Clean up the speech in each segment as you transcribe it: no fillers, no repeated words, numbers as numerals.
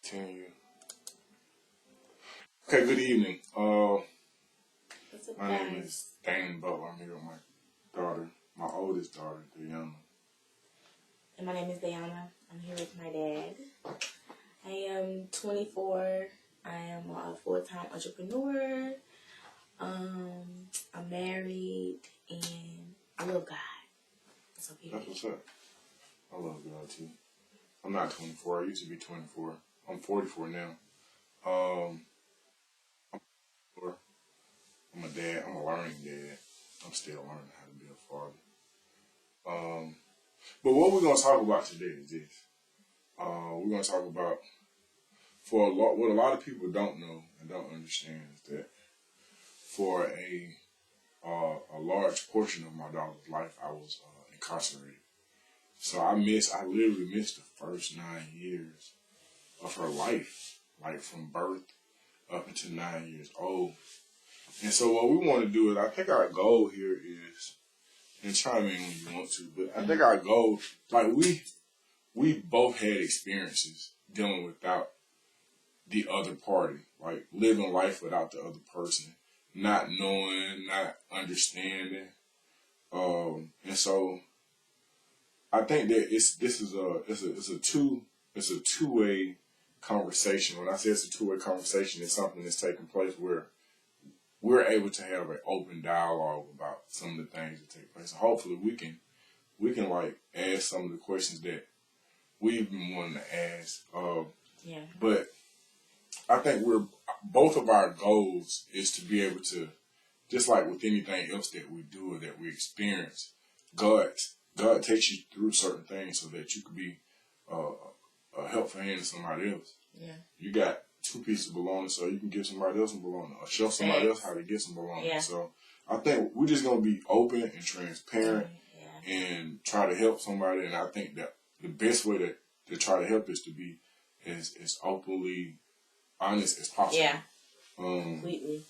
Continue. Okay, good evening. My name is Daiyana Butler. I'm here with my daughter, my oldest daughter, Daiyana. And my name is Daiyana. I'm here with my dad. I am 24. I am a full-time entrepreneur. I'm married, and I love God. So That's what's up. I love God too. I'm not 24. I used to be 24. I'm 44 now. I'm a dad. I'm a learning dad. I'm still learning how to be a father. But what we're going to talk about today is this. We're going to talk about what a lot of people don't know and don't understand is that for a large portion of my daughter's life, I was incarcerated. So I literally missed the first 9 years of her life, like from birth up until 9 years old. And so what we want to do is, I think our goal here is, and chime in when you want to, but I think our goal, like we both had experiences dealing without the other party, like living life without the other person, not knowing, not understanding. And so I think that it's a two-way conversation. When I say it's a two-way conversation, it's something that's taking place where we're able to have an open dialogue about some of the things that take place. And hopefully we can like ask some of the questions that we've been wanting to ask. But I think both of our goals is to be able to, just like with anything else that we do or that we experience, God takes you through certain things so that you could be a helpful hand to somebody else. Yeah. You got 2 pieces of belongings, so you can give somebody else some belongings or show somebody else how to get some belongings. Yeah. So I think we're just going to be open and transparent and try to help somebody. And I think that the best way to try to help is to be as openly honest as possible. Yeah. Completely.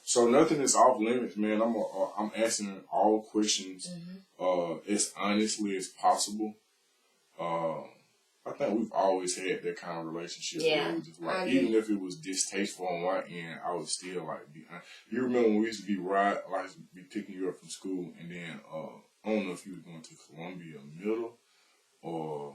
So nothing is off limits, man. I'm answering all questions as honestly as possible. I think we've always had that kind of relationship. Yeah. Where just like, even if it was distasteful on my end, I would still like be honest. You remember when we used to be picking you up from school, and then I don't know if you was going to Columbia Middle or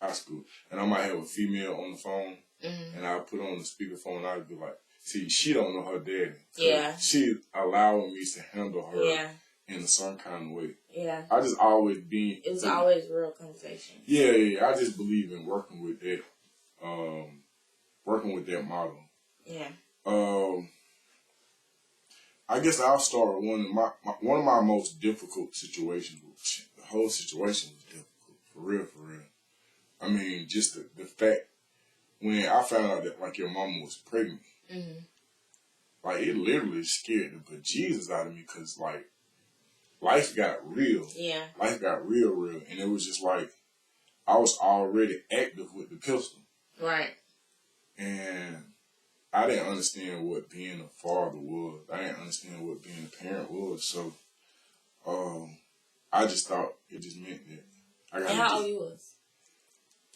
high school, and I might have a female on the phone, and I put on the speakerphone, and I'd be like, see, she don't know her daddy. Yeah. She allowing me to handle her in a certain kind of way. Yeah. I just always It was always real conversation. Yeah. I just believe in working with that model. Yeah. I guess I'll start with one of my most difficult situations. The whole situation was difficult, for real. I mean, just the fact when I found out that like your mama was pregnant, like it literally scared the bejesus out of me, because like life got real. Yeah. Life got real, and it was just like I was already active with the pistol. Right. And I didn't understand what being a father was. I didn't understand what being a parent was. So, I just thought it just meant that I got. And how old you was?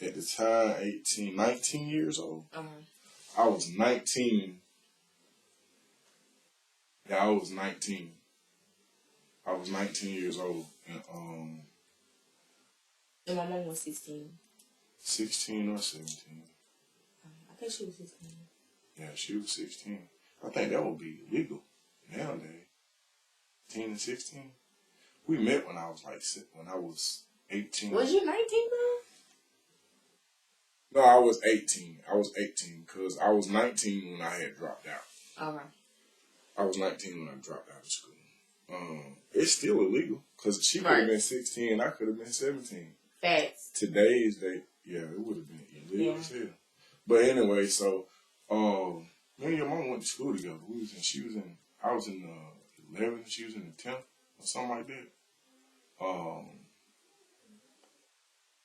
At the time, 19 years old. I was 19. Yeah, I was 19. I was 19 years old, and my mom was 16. 16 or 17. I think she was 16. Yeah, she was 16. I think that would be legal nowadays. 15 and 16. We met when I was 18. Was you 19 though? No, I was 18. I was 18 because I was 19 when I had dropped out. Okay. I was 19 when I dropped out of school. It's still illegal because she could have been 16 and I could have been 17. Facts. Today's date, yeah, it would have been illegal as hell. But anyway, so me and your mom went to school together. I was in the 11th, she was in the 10th or something like that.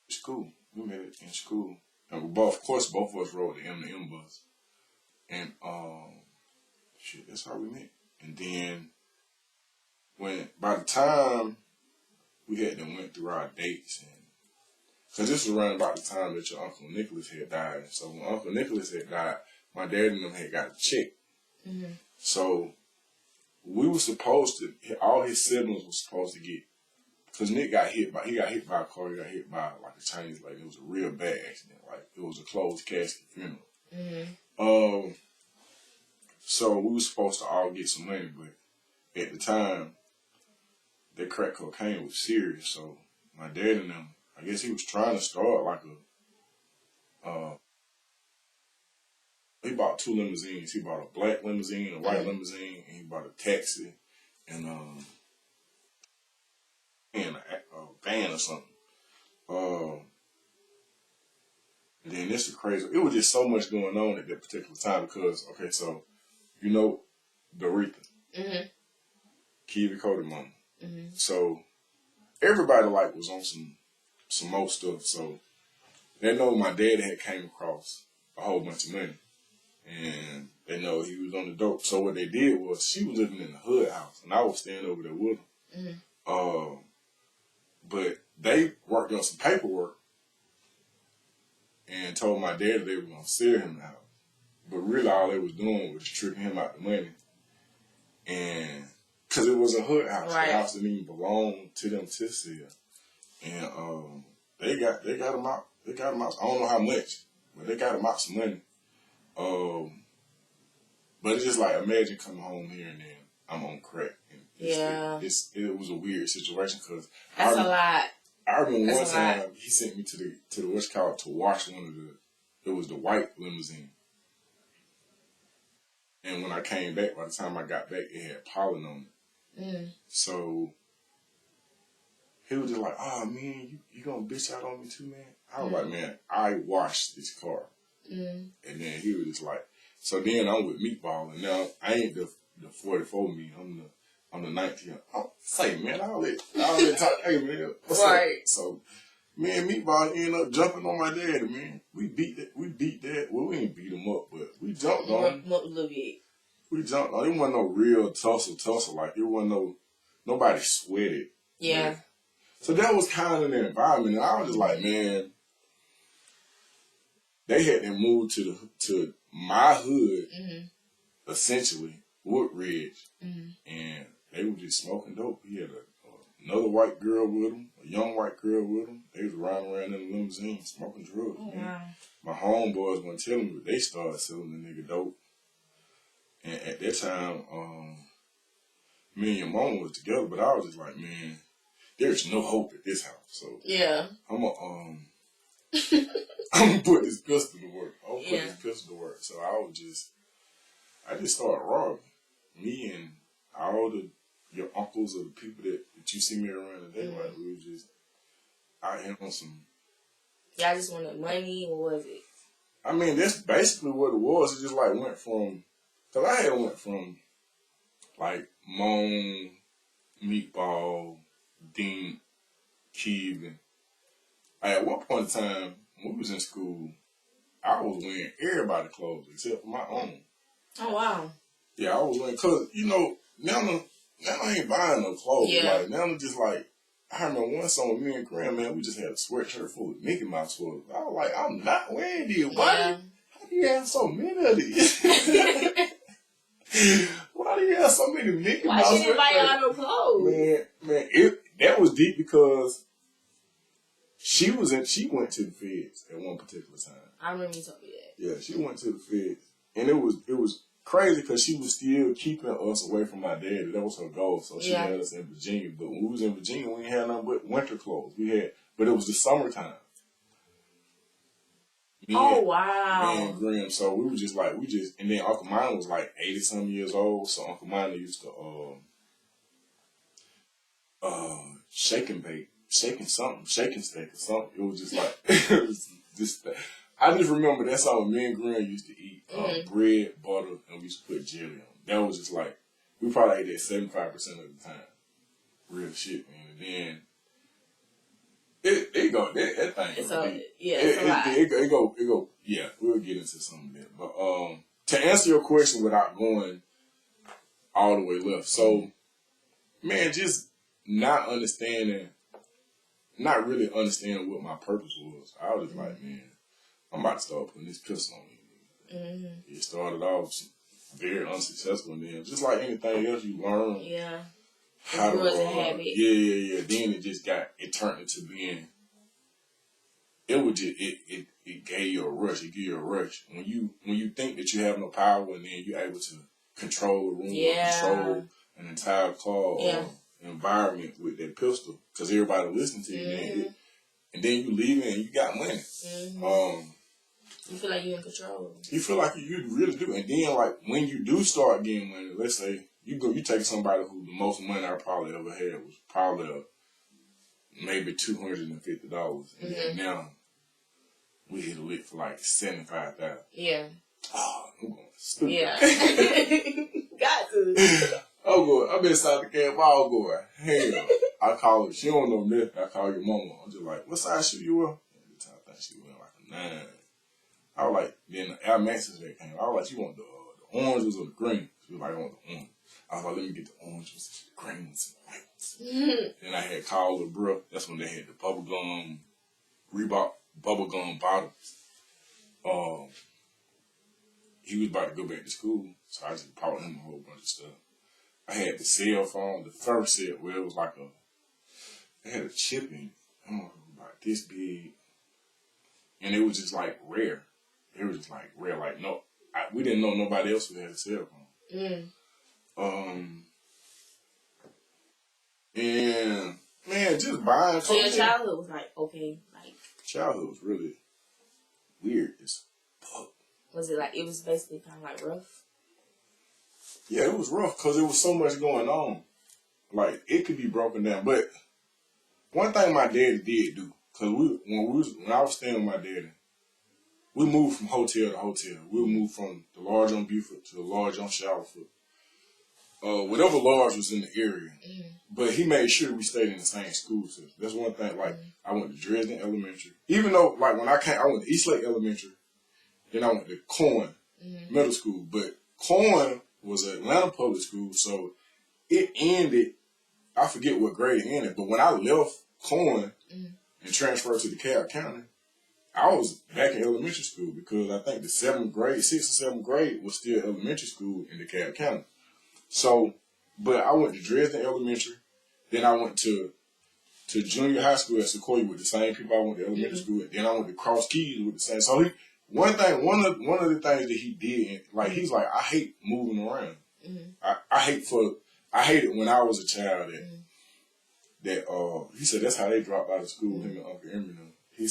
School. We met in school. And of course both of us rode the M&M bus. And that's how we met. And then by the time we had went through our dates, and because this was around about the time that your Uncle Nicholas had died. So when Uncle Nicholas had died, my dad and them had got a check. Mm-hmm. So we were supposed to, all his siblings were supposed to get, because Nick got hit by a car, he got hit by like a Chinese lady. It was a real bad accident. Like, it was a closed casket funeral. Mm-hmm. So we were supposed to all get some money, but at the time, that crack cocaine was serious. So my dad and them, I guess he was trying to start like he bought 2 limousines. He bought a black limousine, a white limousine, and he bought a taxi and a van or something. And then this is crazy. It was just so much going on at that particular time because, okay, so, you know, Doretha, Kiwi Cody mama. So everybody like was on some more stuff. So they know my dad had came across a whole bunch of money. And they know he was on the dope. So what they did was, she was living in the hood house, and I was staying over there with her. But they worked on some paperwork and told my dad that they were going to sell him the house. But really all they was doing was tricking him out the money. And because it was a hood house. Right. The house didn't even belong to them to sell. And they got him out. They got him out. I don't know how much, but they got him out some money. But it's just like, imagine coming home here and then I'm on crack. And it was a weird situation because that's a lot. I remember one time he sent me to the what's called to wash one of it was the white limousine. And when I came back, by the time I got back, it had pollen on it. So he was just like, "Oh man, you gonna bitch out on me too, man?" I was like, "Man, I washed this car." And then he was just like, so then I'm with Meatball, and now I ain't the 44 me, I'm the 19. Say, man, I'll let talk. Hey, man, what's up? So me and Meatball ended up jumping on my daddy, man. We beat that. Well, we didn't beat him up, but we jumped on him. A little bit. We jumped on him. It wasn't no real tussle. Like, it wasn't nobody sweated. Yeah. Man. So that was kind of the environment, and I was just like, man, they had to move to my hood, essentially, Woodridge, and they were just smoking dope. He had another white girl with him, a young white girl with him. They was riding around in the limousine smoking drugs. Oh, wow. My homeboys weren't telling me, but they started selling the nigga dope. And at that time, me and your mama was together, but I was just like, man, there's no hope at this house. So yeah, I'm gonna put this pistol to work. So I just started robbing. Me and all your uncles or the people that you see me around today, like, we were just out here on some. Y'all just wanted money, or was it? I mean, that's basically what it was. It just like went from, cause I had went from like Moan, Meatball, Dean, Kevin. At one point in time, when we was in school, I was wearing everybody's clothes except for my own. Oh, wow. Yeah, I was wearing, because, you know, now I ain't buying no clothes. Yeah. Like, now I'm just like, I remember one song with me and Graham, man, we just had a sweatshirt full of Mickey Mouse clothes. I was like, I'm not wearing these. Why? How do you have so many of these? Why do you have so many Mickey Mouse? Why you didn't buy y'all no clothes? Man, that was deep because she went to the feds at one particular time. I remember you told me that. Yeah, she went to the feds. And it was crazy because she was still keeping us away from my daddy. That was her goal. So she had us in Virginia. But when we was in Virginia, we ain't had nothing but winter clothes. But it was the summertime. Wow. Me and Graham. So we were just like, and then Uncle Mine was like 80-something years old. So Uncle Mine used to shake and bake. Shaking steak or something. It was just like, it was just, I just remember that's how me and Graham used to eat bread, butter, and we used to put jelly on. That was just like, we probably ate that 75% of the time. Real shit, man. And then, it go, that thing. It's a, yeah, it go, yeah, we'll get into some of that. But, to answer your question without going all the way left. So, man, just not understanding not really understanding what my purpose was. I was just like, man, I'm about to start putting this pistol on you. It started off very unsuccessful, and then just like anything else, you learn how to habit. Yeah. Then it turned into being. It would just it gave you a rush. It gave you a rush when you think that you have no power, and then you're able to control a room, or control an entire car or environment with that pistol, because everybody listening to you, and then you leave it and you got money. You feel like you're in control. You feel like you really do, and then like when you do start getting money, let's say you take somebody who the most money I probably ever had was probably maybe $250, and then now we hit a lick for like $75,000. Yeah. Oh, I'm going stupid. Yeah. Got to. I've been inside the cab all going. Hell, I call her. She don't know nothing. I call your mama. I'm just like, what size shoe you wear? Every time I think she wear like a 9. I was like, then the Air Maxes that came. I was like, you want the oranges or the green? She was like, I want the orange. I was like, let me get the oranges, the greens, and whites. Then I had called the bro. That's when they had the bubblegum, Reebok bubblegum bottoms. He was about to go back to school, so I just bought him a whole bunch of stuff. I had the cell phone, the first set where it was like it had a chip in it. I don't know, about this big. And it was just like rare. It was just like rare. Like, we didn't know nobody else who had a cell phone. And man, just buying. So your childhood was like, okay, like. Childhood was really weird as fuck. Was it like, it was basically kind of like rough? Yeah, it was rough because there was so much going on. Like, it could be broken down. But one thing my daddy did do, because when I was staying with my daddy, we moved from hotel to hotel. We moved from the lodge on Buford to the lodge on Showerfoot. Whatever lodge was in the area. But he made sure we stayed in the same school system. That's one thing. Like, I went to Dresden Elementary. Even though, like, when I went to Eastlake Elementary. Then I went to Cohen Middle School. But Cohen was an Atlanta public school, so it ended, I forget what grade it ended, but when I left Cohen and transferred to DeKalb County, I was back in elementary school because I think the 6th or 7th grade was still elementary school in DeKalb County. So, but I went to Dresden Elementary, then I went to junior high school at Sequoia with the same people I went to elementary school with, then I went to Cross Keys with the same. So one of the things that he did, like, he's like, I hate moving around. I hate it when I was a child that he said that's how they dropped out of school, him and Uncle Eminem. He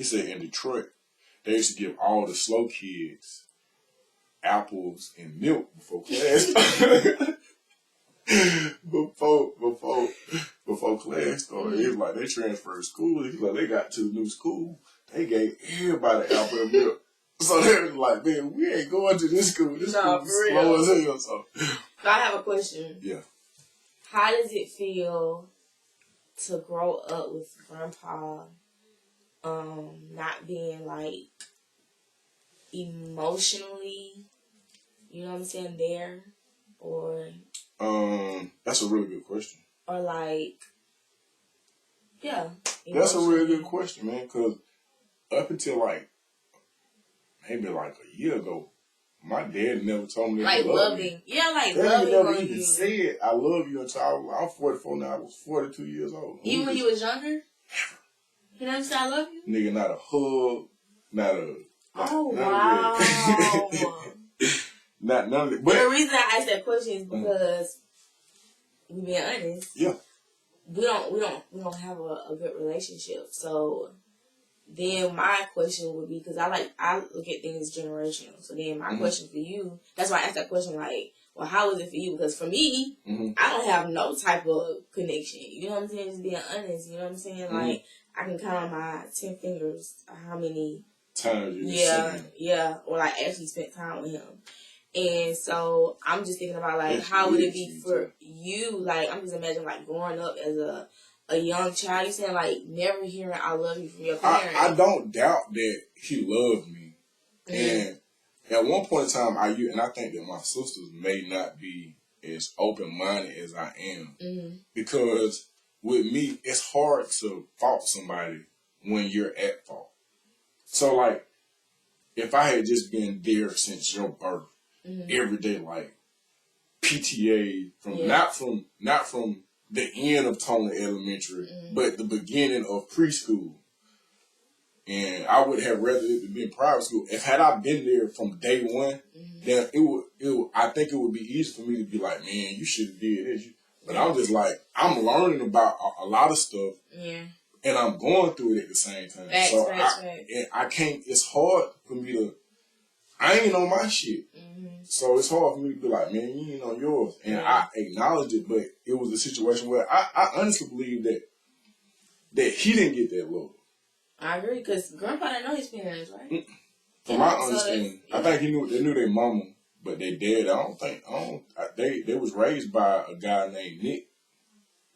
said in Detroit, they used to give all the slow kids apples and milk before class. before class started. It was like they transferred schools. He's like, they got to the new school. They gave everybody apple and milk. So they was like, man, we ain't going to this school. This school is slow as hell. So I have a question. Yeah. How does it feel to grow up with grandpa not being like emotionally, you know what I'm saying, there? Or that's a really good question. Or like, yeah. That's a really good question, man, because up until like maybe like a year ago, my dad never told me like he loved me. Yeah, like Dad loving never on even you. said I love you until I'm 44 now. I was 42 years old. Even when you was younger? He never said I love you? Nigga, not a hug, not a... Oh, wow. None of it. But the reason I asked that question is because, to be honest, yeah, we don't have a good relationship. So then my question would be, because I look at things generational. So then my question for you, that's why I asked that question, like, well, how is it for you? Because for me, I don't have no type of connection. You know what I'm saying? Just being honest. You know what I'm saying? Like, I can count on my 10 fingers how many times or like actually spent time with him. And so I'm just thinking about like, how would it be for you? Like, I'm just imagining like growing up as a young child. You saying like never hearing "I love you" from your parents. I don't doubt that he loved me, and at one point in time, I think that my sisters may not be as open minded as I am because with me, it's hard to fault somebody when you're at fault. So, like, if I had just been there since your birth, every day, like, PTA, not from the end of Tona Elementary, but the beginning of preschool. And I would have rather it be in private school. If had I been there from day one, then it would. I think it would be easy for me to be like, man, you should have did this. But I'm just like, I'm learning about a lot of stuff, and I'm going through it at the same time. I can't. It's hard for me to. I ain't on my shit, so it's hard for me to be like, man, you ain't on yours. And I acknowledge it, but it was a situation where I honestly believe that he didn't get that love. I agree, because Grandpa didn't know his parents, right? From my understanding, I think they knew their mama, but their dad, they was raised by a guy named Nick,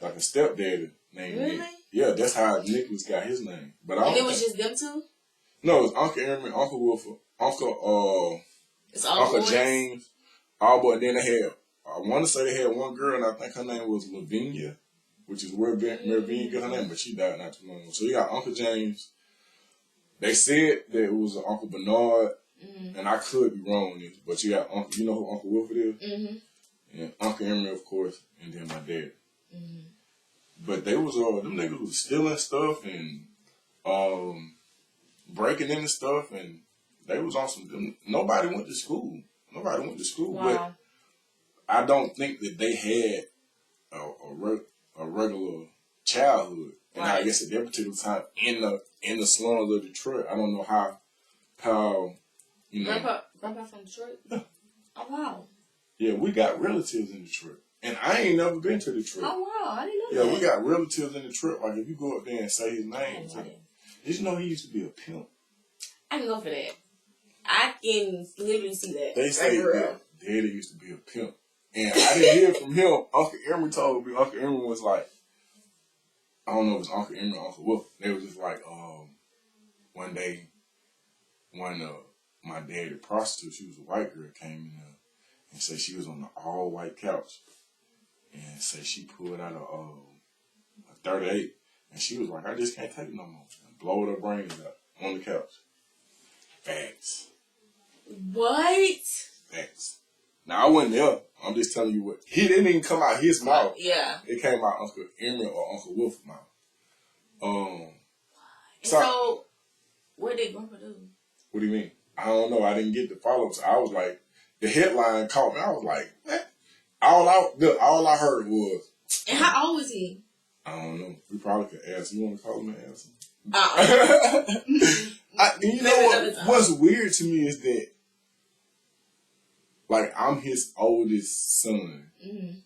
like a stepdaddy named Nick. Yeah, that's how Nicholas got his name. But and it was just them two? No, it was Uncle Aaron, Uncle Wilford, Uncle James, all boy. Then they had, I want to say they had one girl, and I think her name was Lavinia, which is where Lavinia got her name, but she died not too long ago. So you got Uncle James. They said that it was Uncle Bernard, and I could be wrong on this, but you got Uncle, you know who Uncle Wilford is? And Uncle Emery, of course, and then my dad. But they was, them niggas was stealing stuff and breaking into stuff, and they was on some, nobody went to school. Wow. But I don't think that they had a regular childhood. And I guess at that particular time in the slums of Detroit, I don't know how you know. Grandpa from Detroit? Yeah. Oh wow. Yeah, we got relatives in Detroit. And I ain't never been to Detroit. Oh wow, I didn't know that. Yeah, we got relatives in Detroit. Like if you go up there and say his name, did you know he used to be a pimp? I can go for that. I can literally see that. They say Daddy used to be a pimp. And I didn't hear from him. Uncle Emery told me, Uncle Emery was like, I don't know if it was Uncle Emery or Uncle Wolf. They was just like, one day, when my dad, the prostitute, she was a white girl, came in there and said she was on the all-white couch. And said she pulled out a 38. And she was like, I just can't take it no more. And blowed her brains out on the couch. Facts. What? Facts. Now, I wasn't there. I'm just telling you what. He didn't even come out his mouth. Yeah. It came out Uncle Emery or Uncle Wolf's mouth. So, what did Grandpa do? What do you mean? I don't know. I didn't get the follow-up. So I was like, the headline caught me. I was like, what? All I heard was. And how old was he? I don't know. We probably could ask. You want to call him and ask him? You know what? What's weird to me is that, like, I'm his oldest son. And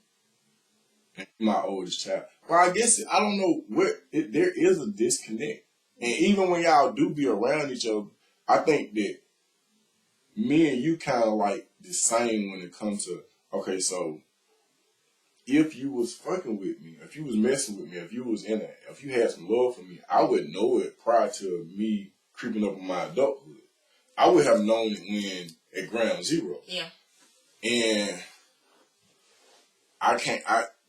my oldest child. Well, I guess, I don't know there is a disconnect. And even when y'all do be around each other, I think that me and you kind of like the same when it comes to, okay, so if you was fucking with me, if you was messing with me, if you had some love for me, I would know it prior to me creeping up on my adulthood. I would have known it when at ground zero. Yeah. And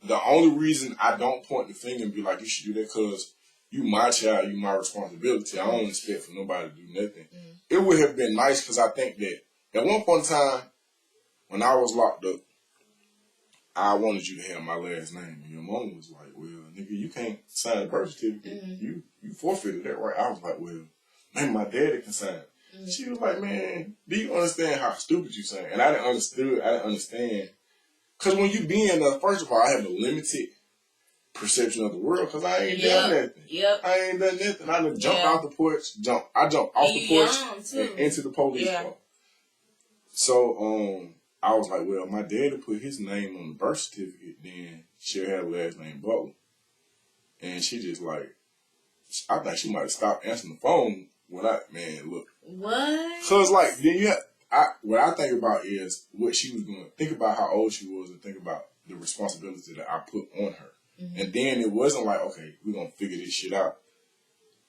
the only reason I don't point the finger and be like, you should do that because you my child, you my responsibility. I don't expect for nobody to do nothing. It would have been nice because I think that at one point in time, when I was locked up, I wanted you to have my last name. And your mom was like, well, nigga, you can't sign a birth certificate. You forfeited that right. I was like, well, maybe my daddy can sign it. She was like, man, do you understand how stupid you saying? And I didn't understand. Because when you be in first of all, I have a limited perception of the world because I ain't done nothing. I ain't done nothing. I done jumped off the porch. I jumped off the porch and into the police car. So, I was like, well, my daddy put his name on the birth certificate, then she'll have the last name Butler. And she just like, I think she might have stopped answering the phone when man, look. What? So it's like, then what I think about is what she was doing. Think about how old she was and think about the responsibility that I put on her. And then it wasn't like, okay, we're going to figure this shit out.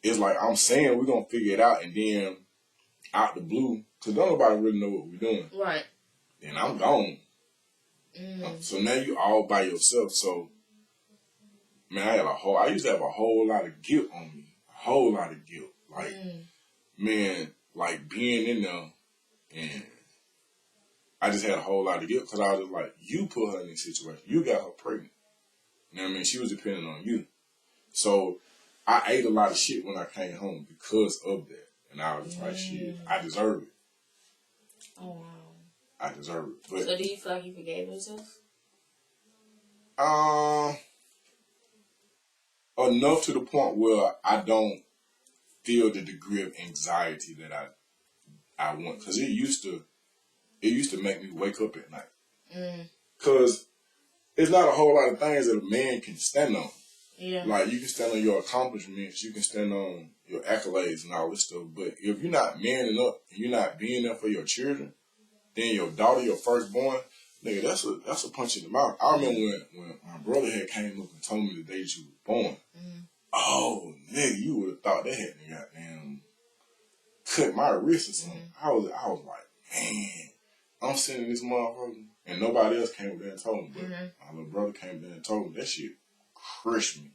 It's like, I'm saying we're going to figure it out and then out the blue, because don't nobody really know what we're doing. Right. And I'm gone. So now you all by yourself. So man, I used to have a whole lot of guilt on me. A whole lot of guilt. Like, man, like being in there, and I just had a whole lot of guilt because I was just like, you put her in this situation. You got her pregnant. You know what I mean? She was depending on you. So I ate a lot of shit when I came home because of that. And I was just like, shit, I deserve it. Oh, wow. I deserve it. But, so do you feel like you forgave yourself? Enough to the point where I don't feel the degree of anxiety that I want. Because it used to make me wake up at night. Because it's not a whole lot of things that a man can stand on. Yeah. Like, you can stand on your accomplishments, you can stand on your accolades and all this stuff, but if you're not manning up and you're not being there for your children, then your daughter, your firstborn, nigga, that's a punch in the mouth. I remember when my brother had came up and told me the day that you was born. Oh, nigga, you would have thought they had goddamn cut my wrist or something. I was like, man, I'm sending this motherfucker, and nobody else came up there and told me, but my little brother came there and told me that shit crushed me.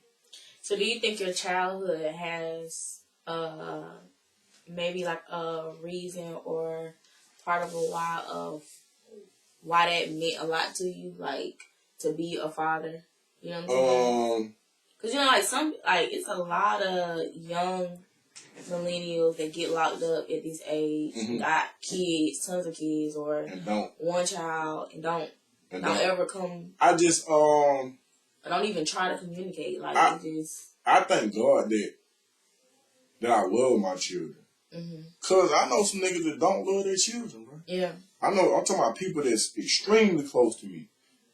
So do you think your childhood has maybe like a reason or part of a why of why that meant a lot to you, like to be a father? You know what I'm saying? Because, you know, it's a lot of young millennials that get locked up at this age, got kids, tons of kids, or and don't one child, and don't ever come. I just I don't even try to communicate. Like, I thank God that I love my children. Cause I know some niggas that don't love their children, bro. Yeah. I'm talking about people that's extremely close to me,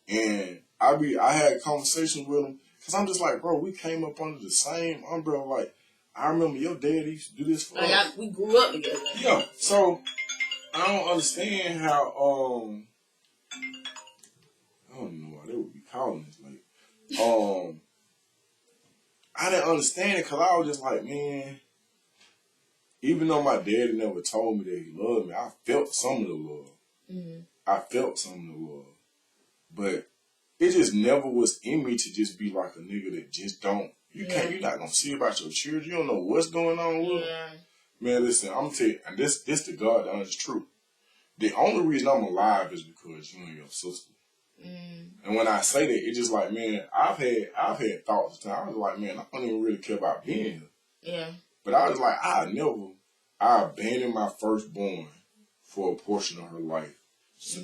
and I had conversations with them. Cause I'm just like, bro, we came up under the same umbrella. Like, I remember your dad used to do this for us. We grew up together. Yeah. So I don't understand how I don't know why they would be calling this like I didn't understand it because I was just like, man, even though my daddy never told me that he loved me, I felt some of the love. I felt some of the love. But it just never was in me to just be like a nigga that just don't. You're not going to see about your children. You don't know what's going on with them. Man, listen, I'm going to tell you, and this the God, the honest truth. The only reason I'm alive is because you and your sister. And when I say that, it's just like, man, I've had thoughts. I was like, man, I don't even really care about being here. Yeah. But I was like, I abandoned my firstborn for a portion of her life,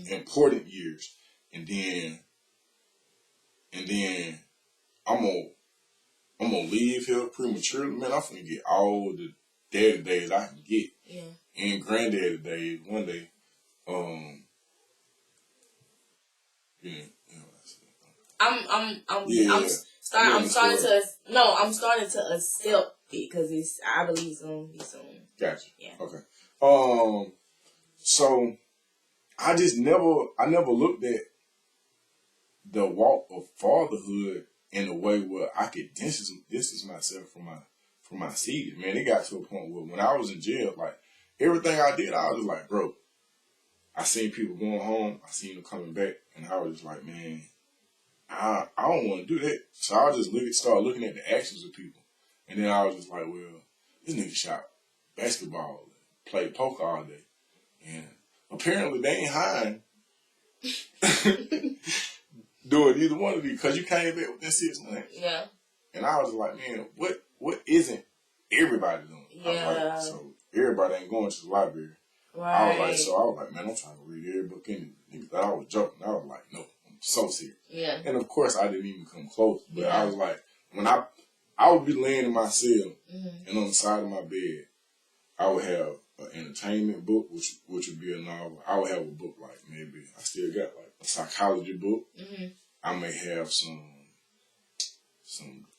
important years, and then I'm gonna leave here prematurely. Man, I'm finna get all the daddy days I can get, and granddaddy days one day. I'm starting to accept it because I believe it's gonna be soon. Gotcha. Yeah. Okay. So I never looked at the walk of fatherhood in a way where I could distance myself from my seed. Man, it got to a point where when I was in jail, like everything I did, I was just like, bro, I seen people going home, I seen them coming back, and I was just like, man, I don't want to do that. So I just start looking at the actions of people. And then I was just like, well, this nigga shot basketball, played poker all day. And apparently they ain't hiding doing either one of these because you came back within 6 months. Yeah. And I was like, man, what isn't everybody doing? Yeah. I was like, so everybody ain't going to the library. Right. I was like, man, I'm trying to read every book in it. Niggas thought I was joking. I was like, no, I'm so serious. Yeah. And of course I didn't even come close. But I was like, when I would be laying in my cell and on the side of my bed, I would have an entertainment book, which would be a novel. I would have a book like maybe I still got like a psychology book. I may have some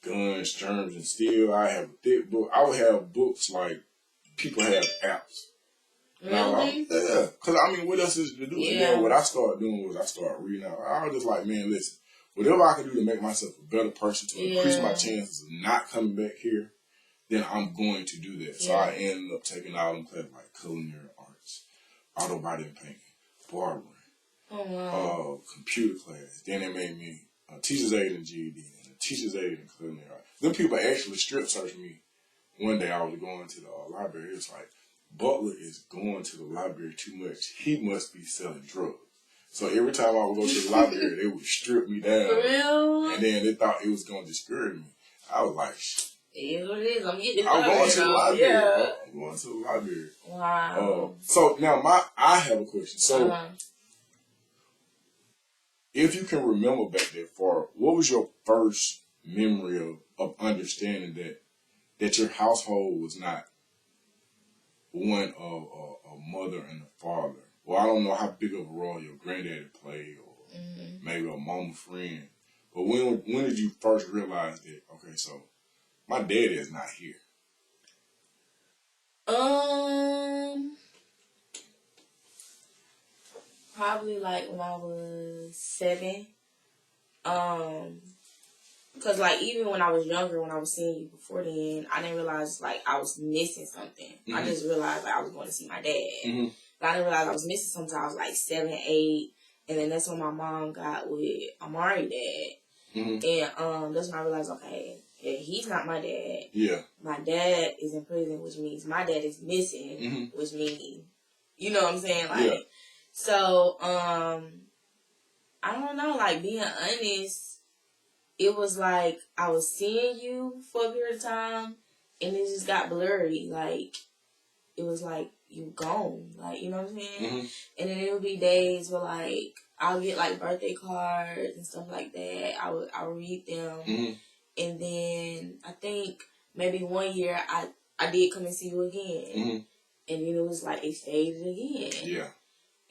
guns, germs, and steel. I have a thick book. I would have books like people have apps. Really? Yeah. Because, I mean, what else is to do? Yeah. And then what I started doing was I started reading out. I was just like, man, listen, whatever I can do to make myself a better person, to increase my chances of not coming back here, then I'm going to do that. So I ended up taking all them classes like culinary arts, auto body and painting, barbering, computer class. Then they made me a teacher's aide and GED, and a teacher's aide and culinary arts. Them people actually strip searched me one day. I was going to the library. It was like, Butler is going to the library too much. He must be selling drugs. So every time I would go to the library, they would strip me down. For real? And then they thought it was going to discourage me. I was like, it is what it is. I'm going to the library. Yeah. I'm going to the library. Wow. So now I have a question. So if you can remember back that far, what was your first memory of understanding that your household was not one of a mother and a father? Well, I don't know how big of a role your granddaddy played, or maybe a mama friend. But when did you first realize that, okay, so my daddy is not here? Probably like when I was 7. Because like even when I was younger, when I was seeing you before then, I didn't realize like I was missing something. I just realized like I was going to see my dad. But I didn't realize I was missing something. I was like 7, 8. And then that's when my mom got with Amari dad. And that's when I realized, okay, yeah, he's not my dad. Yeah. My dad is in prison, which means my dad is missing, which means, you know what I'm saying? Like, so, I don't know, like, being honest, it was like I was seeing you for a period of time, and it just got blurry. Like, it was like, you gone. Like, you know what I'm saying? And then there would be days where, like, I'll get, like, birthday cards and stuff like that. I would read them. And then I think maybe one year I did come and see you again. And then it was like it faded again. Yeah.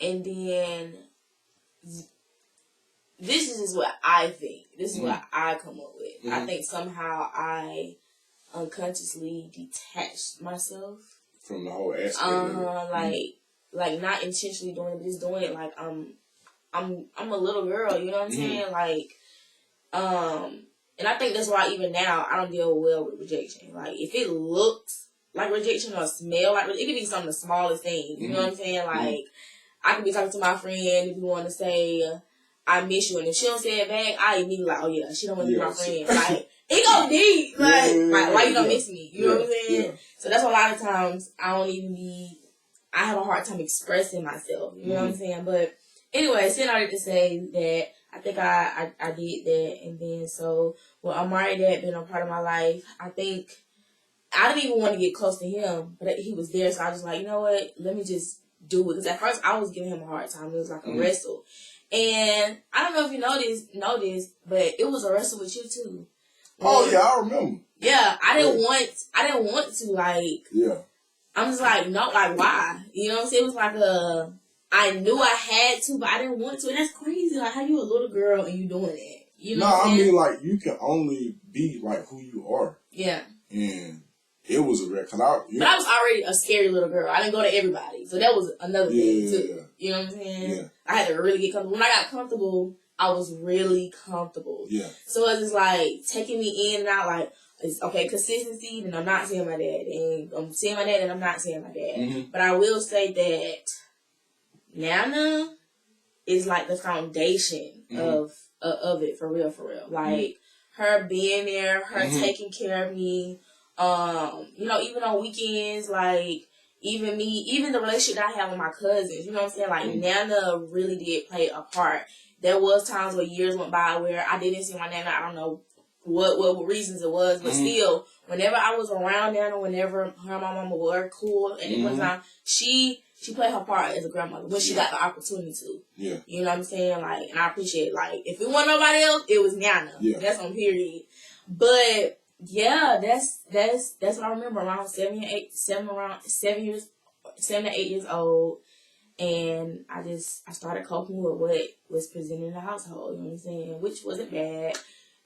And then this is just what I think. This is what I come up with. I think somehow I unconsciously detached myself from the whole aspect. Like not intentionally doing it, but just doing it like I'm a little girl, you know what I'm saying? Like and I think that's why even now I don't deal well with rejection. Like if it looks like rejection or smell like it could be some of the smallest things. You know what I'm saying? Like I could be talking to my friend if you want to say I miss you, and if she don't say it back, I immediately like, oh yeah, she don't want to be my friend. Like it go deep. Like why you don't miss me? You know what I'm saying? Yeah. So that's why a lot of times I have a hard time expressing myself. You know what I'm saying? But anyway, saying all that to say that I think I did that, and then so with Amari dad being a part of my life, I think I didn't even want to get close to him, but he was there, so I was like, you know what, let me just do it. Because at first I was giving him a hard time. It was like a wrestle, and I don't know if you know this, but it was a wrestle with you too. Yeah, I remember. Yeah, I didn't want to like. Yeah. I'm just like no, like why? You know what I'm saying? It was like I knew I had to, but I didn't want to. And that's crazy. Like, how you a little girl and you doing that? You know what I'm saying? I mean, like, you can only be, like, who you are. Yeah. And it was a wreck. But I was already a scary little girl. I didn't go to everybody. So that was another thing, too. Yeah. You know what I'm saying? Yeah. I had to really get comfortable. When I got comfortable, I was really comfortable. Yeah. So it was just, like, taking me in and out, like, it's, okay, consistency, then I'm not seeing my dad. And I'm seeing my dad, and I'm not seeing my dad. But I will say that Nana is like the foundation of it for real. Like her being there, her taking care of me. You know, even on weekends, like even the relationship that I have with my cousins. You know what I'm saying? Like Nana really did play a part. There was times where years went by where I didn't see my Nana. I don't know what reasons it was, but still, whenever I was around Nana, whenever her and my mama were cool, and it was time, she played her part as a grandmother when she got the opportunity to. Yeah. You know what I'm saying? Like, and I appreciate it. Like, if it wasn't nobody else, it was Nana. Yeah. That's on period. But yeah, that's what I remember around 7 to 8 years old. And I started coping with what was presented in the household, you know what I'm saying? Which wasn't bad.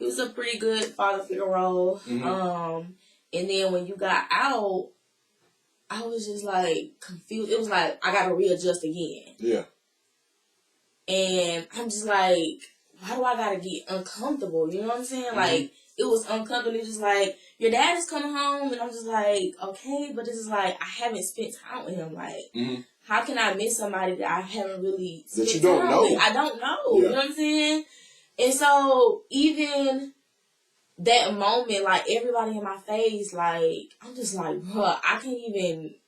It was a pretty good father figure role. And then when you got out, I was just like confused. It was like I gotta readjust again. Yeah. And I'm just like, why do I gotta get uncomfortable? You know what I'm saying? Like it was uncomfortable. It was just like your dad is coming home, and I'm just like, okay, but this is like I haven't spent time with him. Like, how can I miss somebody that I haven't really spent time with? I don't know. Yeah. You know what I'm saying? And so even that moment, like, everybody in my face, like, I'm just like, bruh, I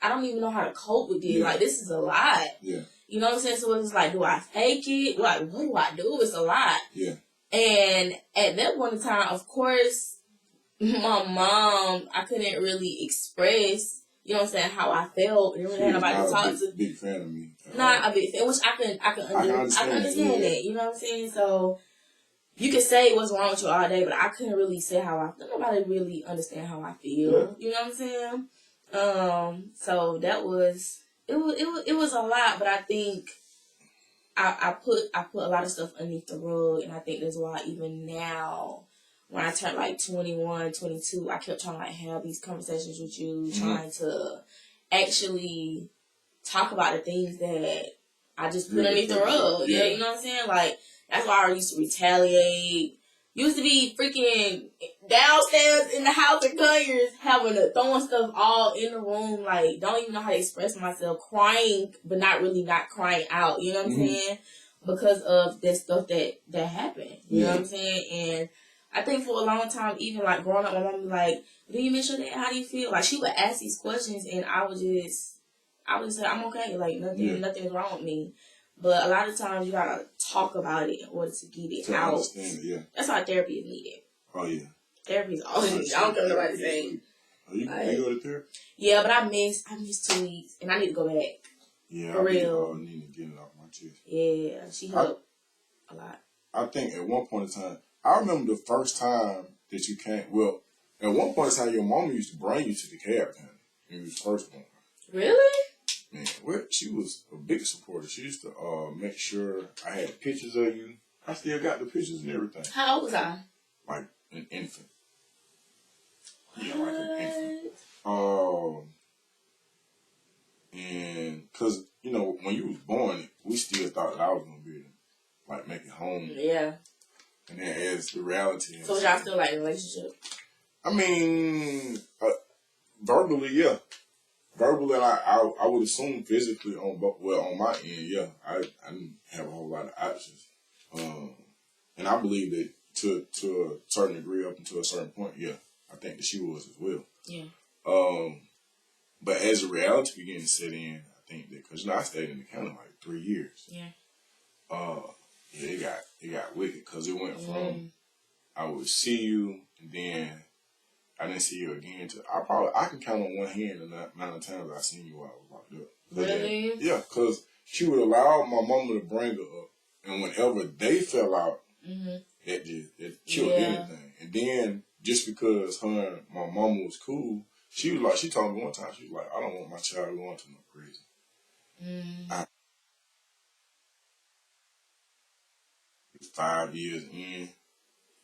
don't even know how to cope with this. Yeah. Like, this is a lot. Yeah. You know what I'm saying? So it's like, do I fake it? Like, what do I do? It's a lot. Yeah. And at that point in time, of course, my mom, I couldn't really express, you know what I'm saying, how I felt. I didn't really have nobody to talk to. Big fan of me. Not a big fan, which I can understand that. You know what I'm saying? So you can say what's wrong with you all day, but I couldn't really say how I feel. Nobody really understand how I feel. Yeah. You know what I'm saying? So that was it was a lot, but I think I put a lot of stuff underneath the rug, and I think that's why even now, when I turned like 21, 22, I kept trying to like have these conversations with you, trying to actually talk about the things that I just put underneath the rug. Yeah, you know what I'm saying? Like, that's why I used to retaliate. Used to be freaking downstairs in the house at Conyers, throwing stuff all in the room, like, don't even know how to express myself, crying, but not crying out, you know what I'm saying? Because of that stuff that happened, you know what I'm saying? And I think for a long time, even like growing up, my mom would be like, do you miss your dad? How do you feel? Like, she would ask these questions, and I would just say, I'm okay, like, nothing's wrong with me. But a lot of times you gotta talk about it in order to get it out. Understand it, yeah. That's why therapy is needed. Oh, yeah. Therapy is always needed. I don't care what nobody saying. You go to therapy? Yeah, but I missed 2 weeks, and I need to go back. Yeah, for real. I need to get it off my chest. Yeah, she helped a lot. I think at one point in time, I remember the first time that you came. Well, at one point in time, your mom used to bring you to the cab time when you was first born. Really? Man, she was a big supporter. She used to make sure I had pictures of you. I still got the pictures and everything. How old was I? Like an infant. What? Yeah, like an infant. And because, you know, when you was born, we still thought that I was going to be able to, like, make it home. Yeah. And then as the reality. So was y'all still, like, in a relationship? I mean, verbally, yeah. Verbally, I would assume physically on my end, yeah. I didn't have a whole lot of options. And I believe that to a certain degree, up until a certain point, yeah. I think that she was as well. Yeah. But as the reality began to set in, I think that, because, you know, I stayed in the county like 3 years. Yeah. Yeah, it got wicked, because it went from I would see you, and then I didn't see you again. I can count on one hand the amount of times I seen you while I was locked up. Really? Yeah, because she would allow my mama to bring her up, and whenever they fell out, it killed anything. And then just because her and my mama was cool, she told me one time, she was like, I don't want my child going to no prison. 5 years in,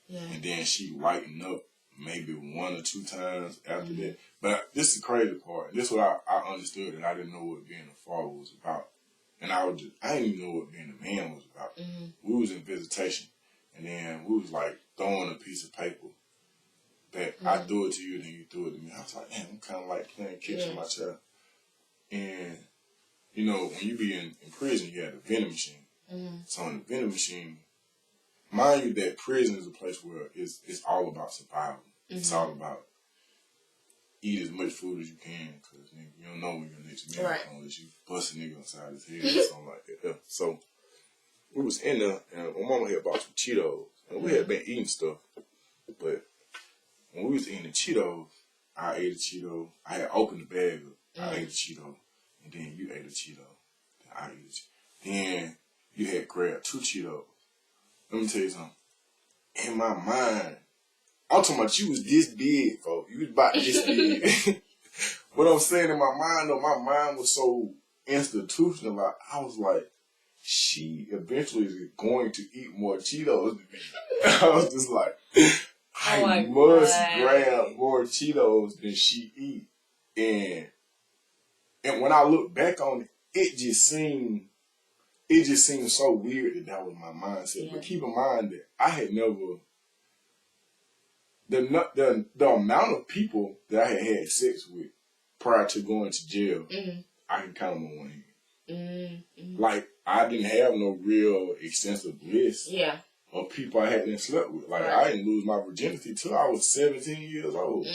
and then she lightened up maybe 1 or 2 times after that. But this is the crazy part. This is what I understood, and I didn't know what being a father was about. And I didn't even know what being a man was about. We was in visitation, and then we was like throwing a piece of paper that I threw it to you, and then you threw it to me. I was like, damn, I'm kind of like playing catch with my child. And, you know, when you be in prison, you have a vending machine. So in the vending machine, mind you that prison is a place where it's all about survival. It's all about eat as much food as you can, because you don't know when your next meal is unless you bust a nigga inside his head or something like that. Yeah. So we was in there, and my mama had bought some Cheetos, and we had been eating stuff. But when we was eating the Cheetos, I ate a Cheeto. I had opened the bag up. I ate a Cheeto, and then you ate a Cheeto. Then I ate a Cheeto. Then you had grabbed 2 Cheetos. Let me tell you something. In my mind, I'm talking about you was this big, folks. You was about this big. What I'm saying in my mind, though, my mind was so institutional. I was like, she eventually is going to eat more Cheetos than me. I was just like, I must grab more Cheetos than she eat. And when I look back on it, it just seemed so weird that was my mindset. Yeah. But keep in mind that I had never, the amount of people that I had sex with prior to going to jail, I can count them on one hand. Like, I didn't have no real extensive list of people I hadn't slept with. Like, I didn't lose my virginity till I was 17 years old.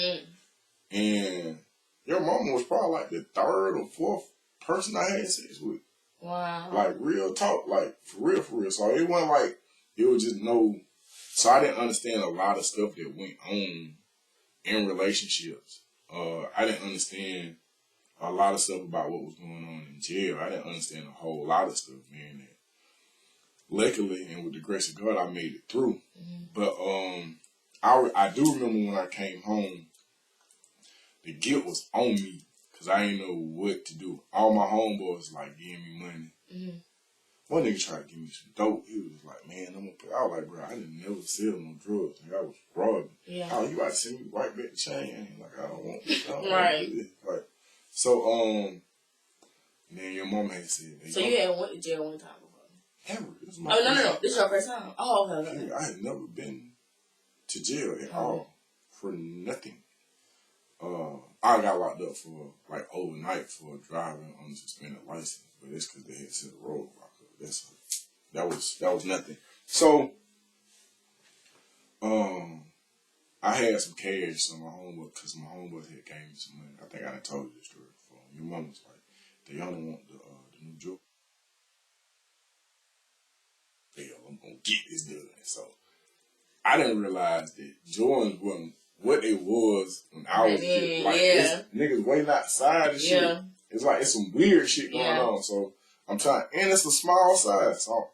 And your mama was probably like the third or fourth person I had sex with. Wow. Like, real talk. Like, for real, for real. So it wasn't like, it was just no... So I didn't understand a lot of stuff that went on in relationships. I didn't understand a lot of stuff about what was going on in jail. I didn't understand a whole lot of stuff, man. That luckily, and with the grace of God, I made it through. But I do remember when I came home, the guilt was on me because I didn't know what to do. All my homeboys like giving me money. One nigga tried to give me some dope. He was like, man, I'm gonna pay. I was like, bro, I didn't never sell no drugs. Like, I was robbing. Yeah. Oh, you about to send me right back the chain? Like, I don't want this. Right. Like, so, then your mom had said. So you had went to jail one time before? Never. This is my first time. This is your first time? Oh, okay. I had never been to jail at all for nothing. I got locked up for, like, overnight for driving on a suspended license. But it's because they had set a road block up. That was nothing. So, I had some cash, so my homeboy, because my homeboy had gave me some money. I think I done told you this story before. Your mom was like, Daiyana want the new joke. Hell, I'm gonna get this done. So, I didn't realize that Jordans wasn't what it was when I was kid. Like, niggas waiting outside and shit. It's like, it's some weird shit going on. So, I'm trying, and it's a small size. So,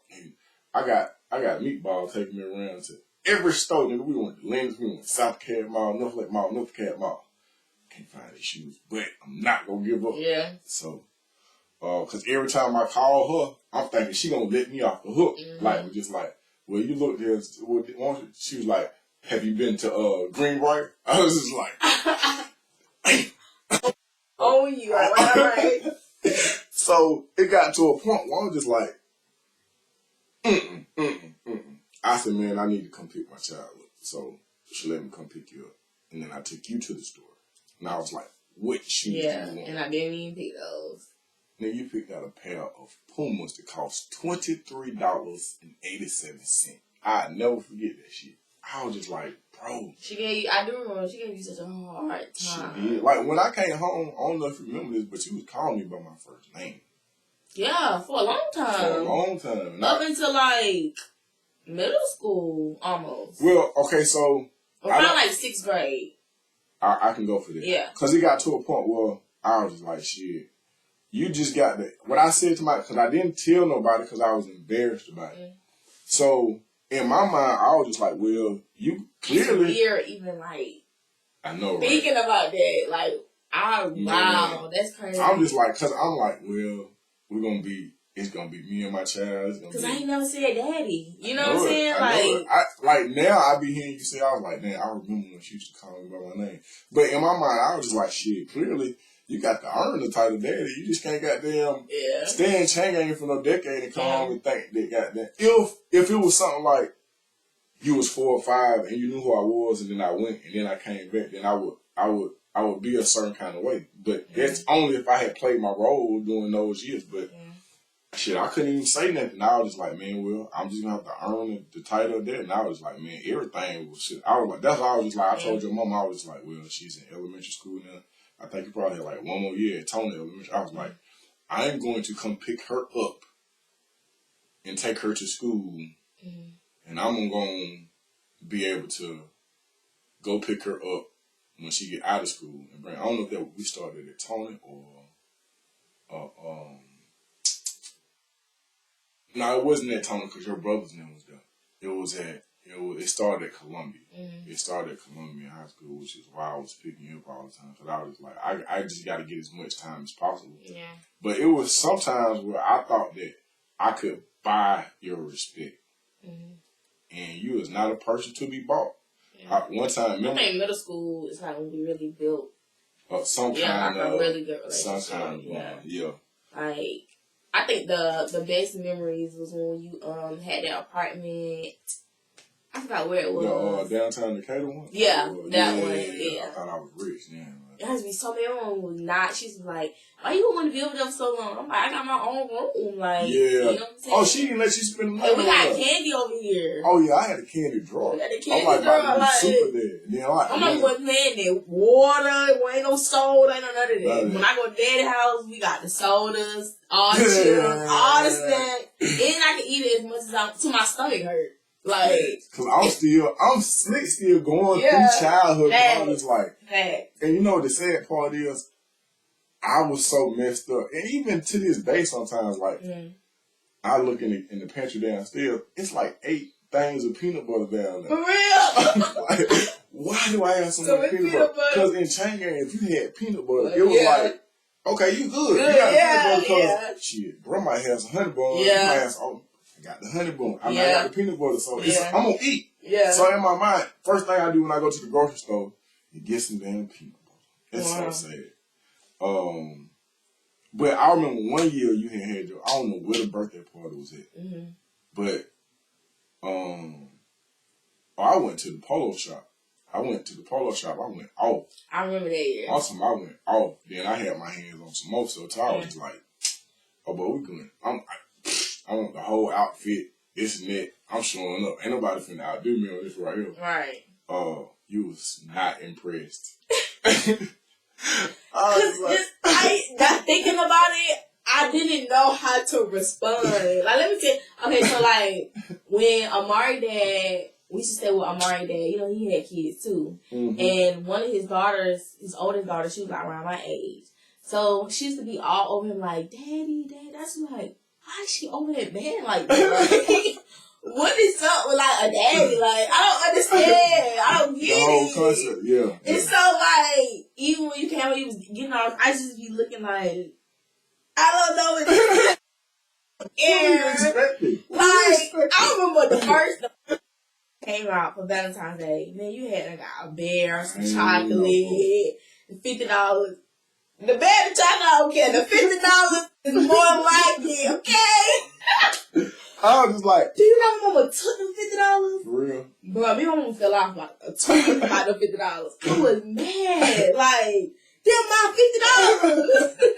I got Meatball taking me around to every store. Nigga, we went to Lennox, we went to South Cat Mall, North Lake Mall, North Cat Mall. Can't find these shoes, but I'm not gonna give up. Yeah. So, cause every time I call her, I'm thinking she gonna let me off the hook. Like, just like, well, you look there. She was like, have you been to Greenbrier? I was just like, oh, you are right. So it got to a point where I was just like, I said, man, I need to come pick my child up. So she let me come pick you up. And then I took you to the store. And I was like, what shoes do you want? And I didn't even pick those. Then you picked out a pair of Pumas that cost $23.87. I'll never forget that shit. I was just like, bro. I do remember, she gave you such a hard time. She did. Like, when I came home, I don't know if you remember this, but she was calling me by my first name. Yeah, for a long time. For a long time. Up until, like, middle school, almost. Well, okay, so... Around, like, 6th grade. I can go for this. Yeah. Because it got to a point where I was just like, shit, you just got that. What I said to because I didn't tell nobody because I was embarrassed about it. So... in my mind, I was just like, well, you clearly... It's weird even, like... I know, right? Thinking about that, like, wow, that's crazy. I'm just like, because I'm like, well, it's going to be me and my child. Because I ain't never said daddy. You know what I'm saying? Like, now I be hearing you say, I was like, man, I remember when she used to call me by my name. But in my mind, I was just like, shit, clearly... you got to earn the title daddy. You just can't goddamn stand chain for no decade and come home and think that goddamn. If it was something like you was 4 or 5 and you knew who I was and then I went and then I came back, then I would be a certain kind of way. But that's only if I had played my role during those years. But shit, I couldn't even say nothing. I was just like, man, well, I'm just gonna have to earn the title there. And I was like, man, everything was shit. I was like, that's why I was just like, I told your mom, I was like, well, she's in elementary school now. I think you probably had like one more year at Tony Elementary. I was like, I'm going to come pick her up and take her to school. And I'm going to be able to go pick her up when she get out of school. And bring. I don't know if that we started at Tony or no, it wasn't at Tony because your brother's name was there. It started at Columbia. It started at Columbia High School, which is why I was picking you up all the time. Because I was like, I just got to get as much time as possible. Yeah. But it was sometimes where I thought that I could buy your respect. And you is not a person to be bought. Yeah. One time, remember? I think middle school is like when we really built some kind of a really good relationship. Some kind of Like, I think the best memories was when you had that apartment. I forgot where it was. The downtown Decatur one? Yeah, that one. I thought I was rich. Yeah. It has to be so many. My mom was not. She's like, why you want to be over there for so long? I'm like, I got my own room. Like, you know what I'm saying? Oh, she didn't let you spend the night. And we got candy over here. Oh, yeah, I had a candy drawer. We had a candy I'm drawer. like, super dead. Then I'm not going playing that water. Ain't no soda. Ain't none of that. When I go to Daddy's house, we got the sodas, all the chips, all the snacks. And I can eat it as much as to my stomach hurt. Like, cause I'm still going through childhood. I was like, and you know what the sad part is, I was so messed up, and even to this day, sometimes like I look in the pantry downstairs, it's like 8 things of peanut butter down there. For real? Like, why do I have so much peanut butter? Because in Chang, if you had peanut butter, it was like, okay, you good. You got peanut butter because shit, bro might have some honey bun. You might have some. I got the honey bun. I got the peanut butter, so I'm gonna eat. Yeah. So in my mind, first thing I do when I go to the grocery store, you get some damn peanut butter. It's so sad. But I remember one year you had your, I don't know where the birthday party was at, but I went to the polo shop. I went off. I remember that year. Awesome, I went off. Then I had my hands on some more stuff. So I was just like, oh, but we going. I want the whole outfit, this and that. I'm showing up. Ain't nobody finna outdo me on this right here. Right. You was not impressed. Not thinking about it, I didn't know how to respond. Like, let me tell you. Okay, so like when Amari dad, we used to stay with Amari dad. You know, he had kids too, and one of his daughters, his oldest daughter, she was like around my age. So she used to be all over him, like, Daddy, Dad. That's like, why is she over that man like that? Like, what is up with like a daddy? Like, I don't understand. I don't get the whole it. concept, yeah. And so like, even when he was getting off, I just be looking like, I don't know what I remember the first came out for Valentine's Day. Man, you had got a bear, some chocolate, $50. The bear, the chocolate, okay. The $50 is more like it, okay? I was just like, do you know my mama took them $50? For real? Bro, me and my mama fell off about the $20 about them $50. I was mad. Like, they're my $50.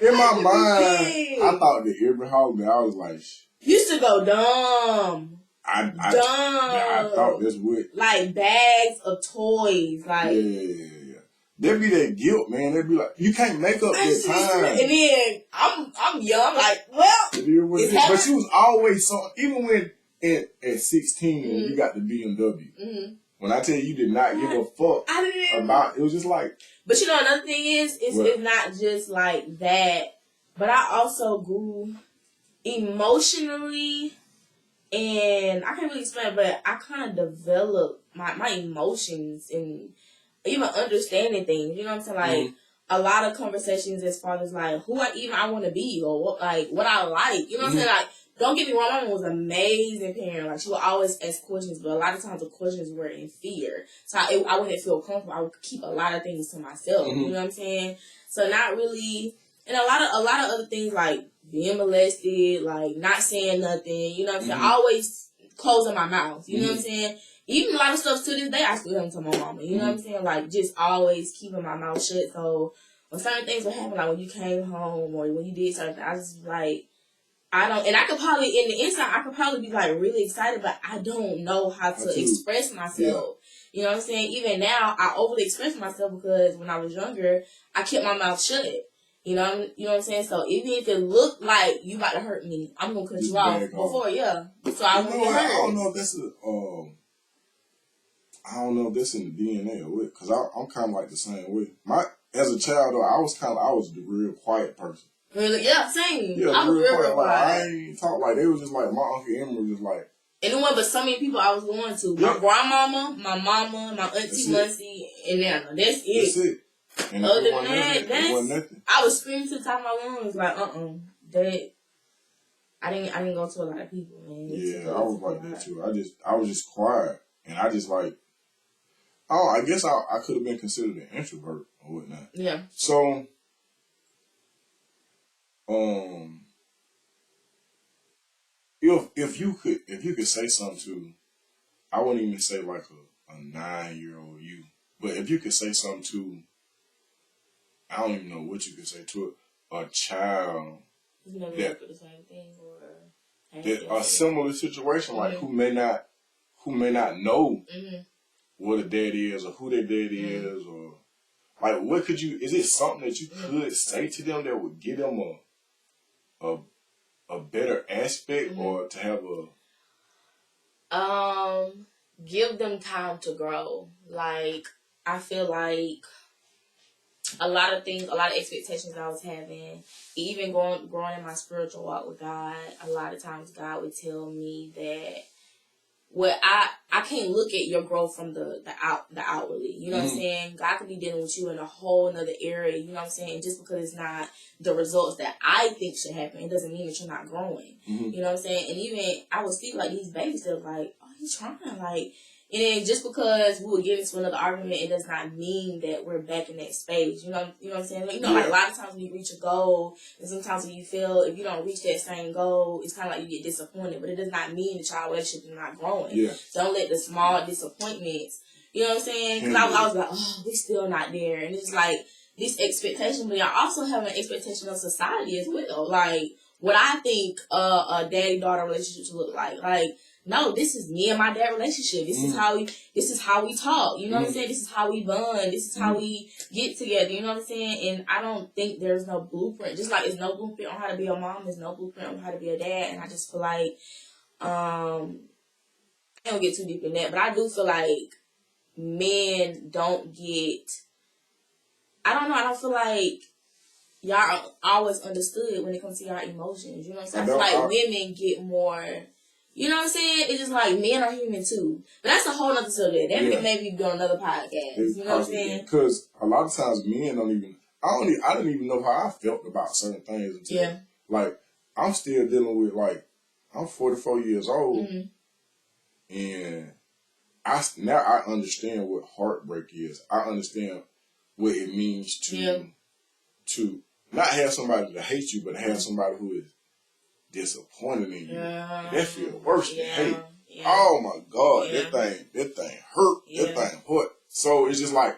In my mind, I thought that every holiday, I was like, used to go dumb. I thought that's what. Like bags of toys. Like, yeah. There be that guilt, man. There be like, you can't make up that time. And then I'm young, like, well, it's but she was always so, even when at 16, when you got the BMW. When I tell you did not give a fuck about, it was just like. But you know, another thing is, it's not just like that, but I also grew emotionally, and I can't really explain it, but I kind of developed my emotions and even understanding things, you know what I'm saying? Like, a lot of conversations as far as, like, who I want to be, or what I like, you know what I'm saying? Like, don't get me wrong, my mom was an amazing parent. Like, she would always ask questions, but a lot of times the questions were in fear. So I wouldn't feel comfortable. I would keep a lot of things to myself, you know what I'm saying? So not really, and a lot of other things, like being molested, like not saying nothing, you know what I'm saying? Always closing my mouth, you know what I'm saying? Even a lot of stuff to this day, I still haven't told my mama. You know what I'm saying? Like, just always keeping my mouth shut. So, when certain things would happen, like when you came home or when you did certain things, I was just like, and I could probably, in the inside, I could probably be like really excited, but I don't know how to express myself. You know what I'm saying? Even now, I overly express myself because when I was younger, I kept my mouth shut. You know what I'm saying? So even if it looked like you about to hurt me, I'm gonna cut you off before, so I won't get hurt. I don't know if that's I don't know if that's in the DNA or what, because I'm kind of like the same way. As a child, though, I was the real quiet person. Really? Yeah, same. Yeah, I was real quiet. Like, I ain't talk like, they was just like, my Uncle Emma was just like. And then but so many people I was going to. My grandmama, my mama, my auntie Muncie, and Nana. That's it. That's it. And other than that, I was screaming to the top of my lungs, like, that. I didn't go to a lot of people, man. Yeah, I was like that too. I was just quiet. And I just like, I guess I could have been considered an introvert or whatnot. Yeah. So, if you could say something to, I wouldn't even say like a 9-year-old you, But if you could say something to, I don't even know what you could say to a child never that for the same thing or a similar situation, like who may not know what a dad is or who their dad is, or like what could you? Is it something that you could say to them that would give them a better aspect, or to have a give them time to grow. Like I feel like a lot of things, a lot of expectations I was having, even growing in my spiritual walk with God, a lot of times God would tell me that I can't look at your growth from the outwardly. You know what I'm saying? God could be dealing with you in a whole nother area, you know what I'm saying? Just because it's not the results that I think should happen, it doesn't mean that you're not growing. You know what I'm saying? And even I would see like these babies that are like, oh, he's trying, like, and then just because we would get into another argument, it does not mean that we're back in that space. You know what I'm saying? Like, you know, like a lot of times when you reach a goal, and sometimes when you feel if you don't reach that same goal, it's kind of like you get disappointed. But it does not mean that y'all relationship is not growing. Yeah. Don't let the small disappointments, you know what I'm saying? Because I was like, oh, we still not there. And it's like this expectation, but y'all also have an expectation of society as well. Like, what I think a daddy-daughter relationship should look like. Like, no, this is me and my dad relationship. This is how we talk. You know what I'm saying? This is how we bond. This is how we get together. You know what I'm saying? And I don't think there's no blueprint. Just like there's no blueprint on how to be a mom, there's no blueprint on how to be a dad. And I just feel like I don't get too deep in that, but I do feel like men don't get. I don't know. I don't feel like y'all are always understood when it comes to y'all emotions. You know what I'm saying? I feel like women get more. You know what I'm saying? It's just like men are human too. But that's a whole other subject. That may maybe be on another podcast. You know what I'm saying? Because a lot of times men don't even. I didn't even know how I felt about certain things until like I'm still dealing with like I'm 44 years old, and now I understand what heartbreak is. I understand what it means to not have somebody that hates you, but have somebody who is disappointed in you. That feels worse than hate. Oh my God, that thing hurt. That thing hurt. So it's just like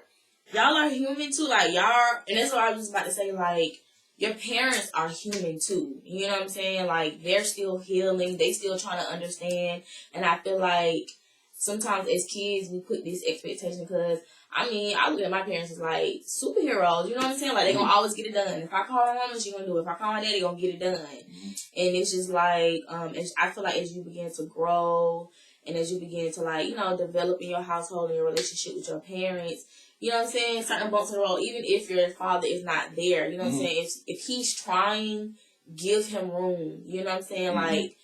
y'all are human too. Like y'all, and that's what I was just about to say. Like your parents are human too. You know what I'm saying? Like they're still healing. They still trying to understand. And I feel like sometimes as kids we put this expectation because. I mean, I look at my parents as like superheroes. You know what I'm saying? Like they gonna always get it done. If I call my mama, she gonna do it. If I call my daddy, gonna get it done. And it's just like I feel like as you begin to grow and as you begin to like develop in your household and your relationship with your parents, you know what I'm saying? Certain bumps in the road, even if your father is not there, you know what I'm saying? If he's trying, give him room. You know what I'm saying? Like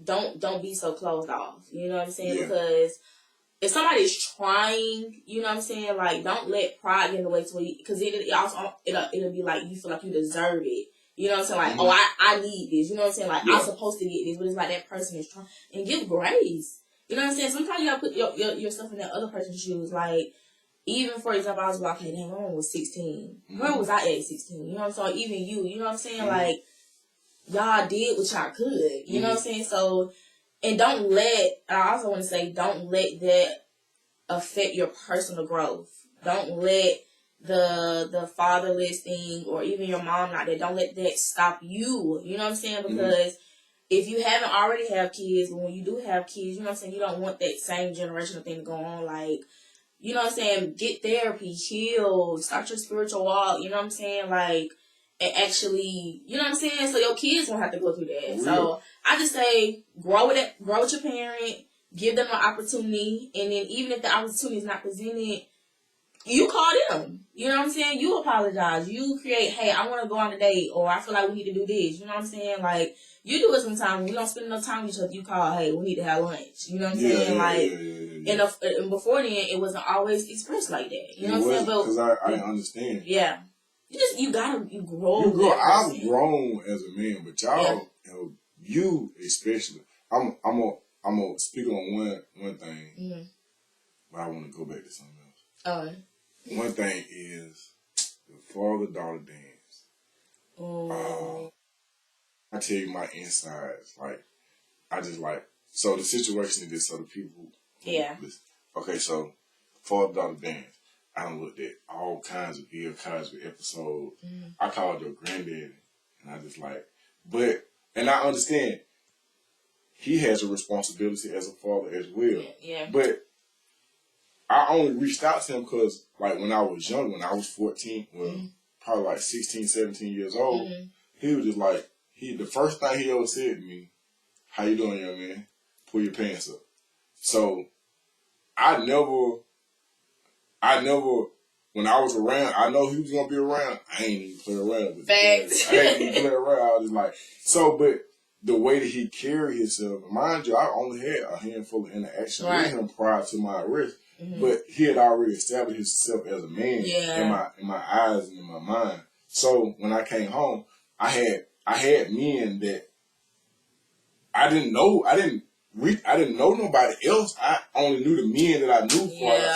don't be so closed off. You know what I'm saying? Because if somebody's trying, you know what I'm saying, like, don't let pride get in the way to you, because it'll be like, you feel like you deserve it. You know what I'm saying? Like, oh, I need this. You know what I'm saying? Like, I'm supposed to get this, but it's like that person is trying. And give grace. You know what I'm saying? Sometimes you gotta put yourself in that other person's shoes. Like, even, for example, I was like, hey, dang, my mom was 16. Where was I at 16? You know what I'm saying? Like, even you know what I'm saying? Like, y'all did what y'all could. You know what I'm saying? So, and I also want to say, don't let that affect your personal growth. Don't let the fatherless thing or even your mom not there, don't let that stop you. You know what I'm saying? Because if you haven't already have kids, but when you do have kids, you know what I'm saying, you don't want that same generational thing to go on. Like, you know what I'm saying, get therapy, heal, start your spiritual walk, you know what I'm saying? Like, and actually, you know what I'm saying? So your kids won't have to go through that. So I just say, grow with your parent, give them an opportunity, and then even if the opportunity is not presented, you call them. You know what I'm saying? You apologize. You create, hey, I want to go on a date, or I feel like we need to do this. You know what I'm saying? Like, you do it sometimes. We don't spend enough time with each other. You call, hey, we need to have lunch. You know what I'm saying? And before then, it wasn't always expressed like that. You know what I'm saying? Because I understand. Yeah. You grow. You grow. I've grown as a man, but y'all, you especially. I'm gonna speak on one thing, but I want to go back to something else. One thing is the father-daughter dance. I tell you my insides. Like, I just like, so the situation is this, so the people. Listen, Okay, so father-daughter dance. I done looked at all kinds of Bill Cosby episodes. I called your granddaddy, and I just like, and I understand he has a responsibility as a father as well. Yeah. But I only reached out to him because, like, when I was young, when I was 14, probably like 16, 17 years old, he was just like, the first thing he ever said to me, "How you doing, young man? Pull your pants up." So I never, when I was around, I know he was going to be around. I ain't even play around with him. Facts. I ain't even play around. I was just like, but the way that he carried himself, mind you, I only had a handful of interaction with him prior to my arrest. But he had already established himself as a man in my eyes and in my mind. So when I came home, I had men that I didn't know. I didn't know nobody else. I only knew the men that I knew.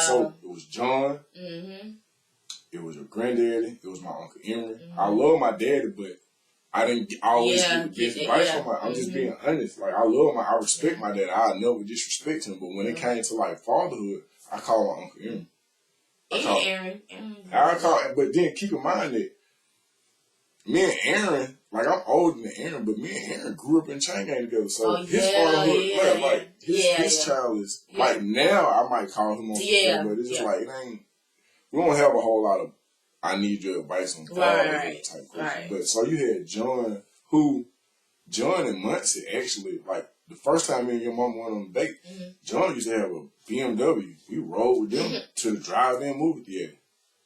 So it was John. It was your granddaddy. It was my Uncle Emery. I love my daddy, but I didn't always get the best advice from him. I'm just being honest. Like, I love I respect my dad. I never disrespect him. But when it came to like fatherhood, I call my Uncle Emery. But then keep in mind that me and Aaron, like, I'm older than Aaron, but me and Aaron grew up in chain gang together. So his fatherhood, his child is like, now I might call him on the but it's just like, it ain't. We don't have a whole lot of I need your advice on fatherhood type question. But so you had John and Muncie actually, like, the first time me and your mom went on a date, John used to have a BMW. We rode with them to the drive-in movie theater.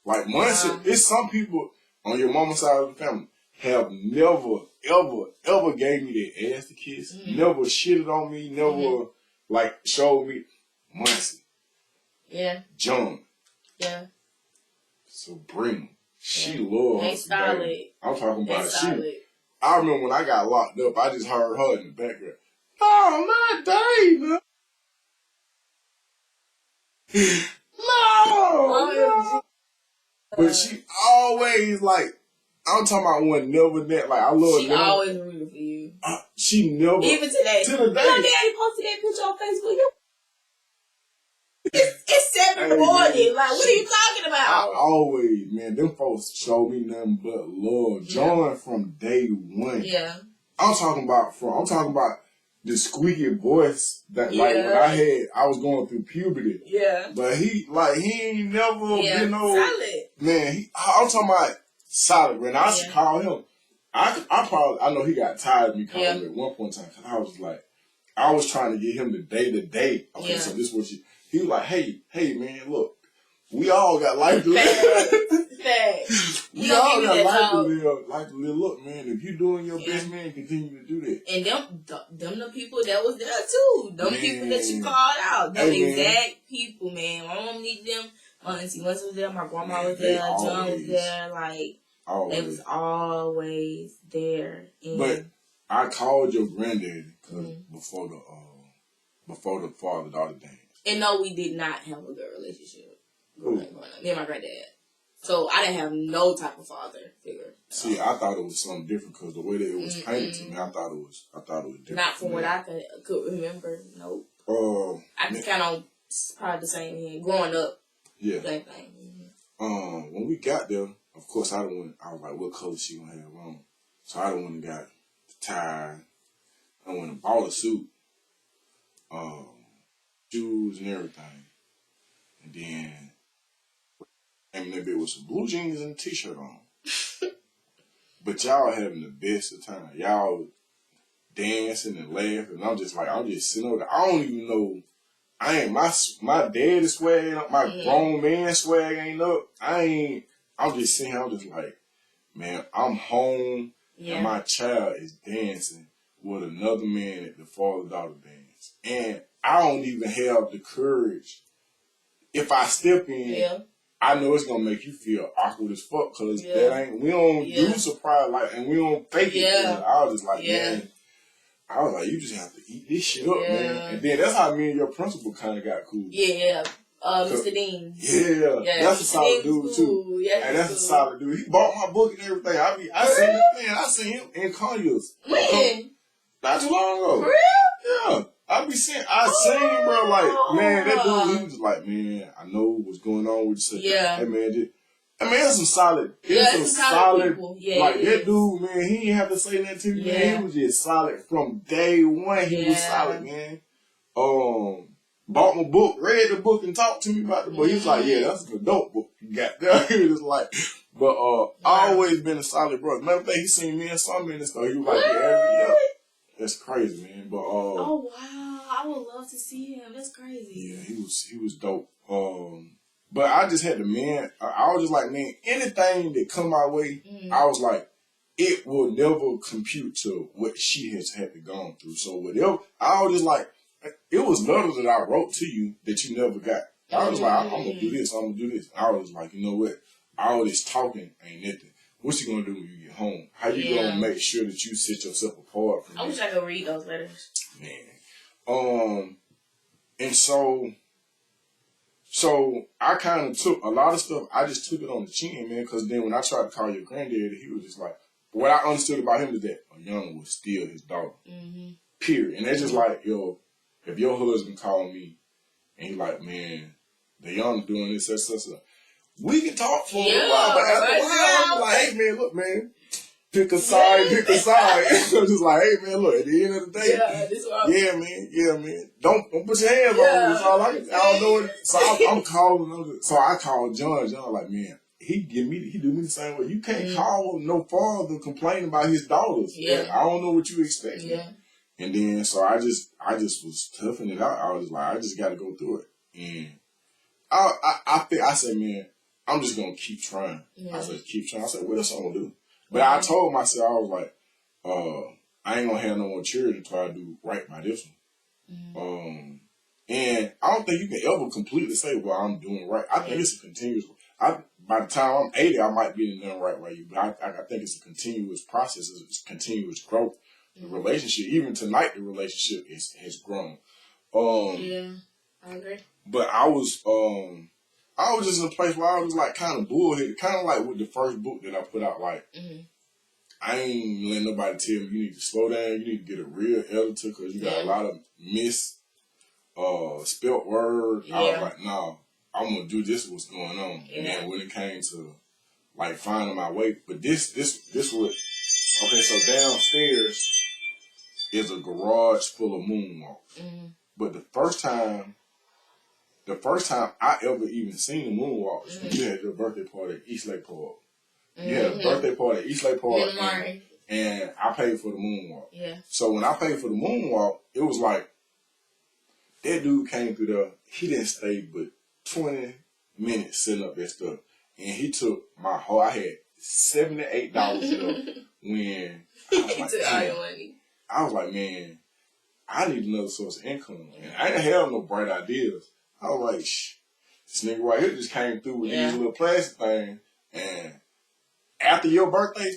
Like, Muncie, it's some people on your mama's side of the family have never, ever, ever gave me their ass to kiss, never shitted on me, never, like, showed me. Muncie. Yeah. John. Yeah. Sabrina. She loved her. Solid. I'm talking about she. I remember when I got locked up, I just heard her in the background. "Oh, my Daiyana. No. But she always, like, I'm talking about one never that, like, I love she always rooted for you. She never. Even today. To the day. Your daddy posted that picture on Facebook. It's 7:40. Like, what are you talking about? I always, man, them folks showed me nothing but love. John from day one. Yeah. I'm talking about the squeaky voice that, like, when I was going through puberty. Yeah. But he ain't never been no solid. Man, I'm talking about solid. When I used to call him, I know he got tired of me calling him at one point in time, because I was like, I was trying to get him the day. Okay, so this was he was like, hey man, look, we all got life to live. We all got life to live. Look, man, if you doing your best, man, continue to do that. And them the people that was there too. Them people that you called out. Them exact people, man. My mom need them. My auntie was there. My grandma was there. John was there. Like, they was always there. And but I called your granddaddy before the father-daughter dance. And no, we did not have a good relationship growing up. Me and my granddad. So I didn't have no type of father figure. See, I thought it was something different because the way that it was painted to me, I thought it was different. Not from what I could remember. Nope. I just kind of probably the same here. Growing up. Yeah. Same thing. When we got there, of course, I was like, what color she gonna have on? So I went and got the tie. I went and bought a suit. Shoes and everything. And then maybe it was some blue jeans and a t-shirt on. But y'all having the best of time. Y'all dancing and laughing. And I'm just sitting over there. I don't even know. I ain't my daddy swag ain't up. My grown man swag ain't up. I'm just sitting here. I'm just like, man, I'm home and my child is dancing with another man at the father-daughter dance. And I don't even have the courage. If I step in, I know it's gonna make you feel awkward as fuck, because we don't do surprise and we don't fake it. I was just like, man, you just have to eat this shit up, man. And then that's how me and your principal kind of got cool. Mr. Dean. That's a solid dude too. And that's a solid dude. He bought my book and everything. I seen him in Conyers. When? Not too long ago. For real? Yeah. I seen, bro, like, man, that dude, he was just like, man, I know what's going on with you. Yeah. Hey, man, it's some solid. It's some solid people. Yeah, like, that dude, man, he didn't have to say nothing to me, man. He was just solid from day one. He was solid, man. Bought my book, read the book, and talked to me about the book. He was like, yeah, that's an adult book you got there. He was like, but I always been a solid brother. Matter of fact, he seen me in some minutes, though. He was like, yeah. That's crazy, man. But oh wow, I would love to see him. That's crazy. Yeah, he was dope. But I just had I was just like, man, anything that come my way, I was like, it will never compute to what she has had to go through. So whatever, I was just like, it was letters that I wrote to you that you never got. I was like, I'm gonna do this, I'm gonna do this. I was like, you know what? All this talking ain't nothing. What you gonna do when you get home? How you gonna make sure that you set yourself apart from I wish I could read those letters. Man. And so I kind of took a lot of stuff. I just took it on the chin, man, because then when I tried to call your granddad, he was just like, what I understood about him is that a young was still his daughter. Period. And that's just like, yo, if your husband called me and he's like, man, the young doing this, that. We can talk for a while, but after a while, I'm like, hey, man, look, man, pick a side. I'm just like, hey, man, look, at the end of the day, man. Don't put your hands on me. That's all I don't know it. So I'm calling. So I called John. John, like, man, he do me the same way. You can't call no father complaining about his daughters. Yeah. I don't know what you expect. Yeah. And then, so I just was toughing it out. I was like, I just got to go through it. And I said, man, I'm just going to keep trying. I said, keep trying. I said, what else I'm going to do? But I told myself, I was like, I ain't going to have no more children until I do right by this one. And I don't think you can ever completely say, well, I'm doing right. I think it's a continuous. By the time I'm 80, I might be done right by you. But I think it's a continuous process. It's continuous growth. The relationship, even tonight, the relationship has grown. I agree. But I was just in a place where I was like kind of bullheaded, kind of like with the first book that I put out. Like, I ain't letting nobody tell me you need to slow down. You need to get a real editor because you got a lot of spelt words. I was like, nah, I'm gonna do this. What's going on? And then when it came to like finding my way, but this was okay. So downstairs is a garage full of moonwalks. But the first time I ever even seen the moonwalks, you had your birthday party at East Lake Park. You had a birthday party at East Lake Park, and I paid for the moonwalk. Yeah. So when I paid for the moonwalk, it was like that dude came through there. He didn't stay but 20 minutes setting up that stuff, and he took my whole. I had $78 when I was like, I was like, man, I need another source of income. And I didn't have no bright ideas. I was like, this nigga right here just came through with these little plastic things. And after your birthday,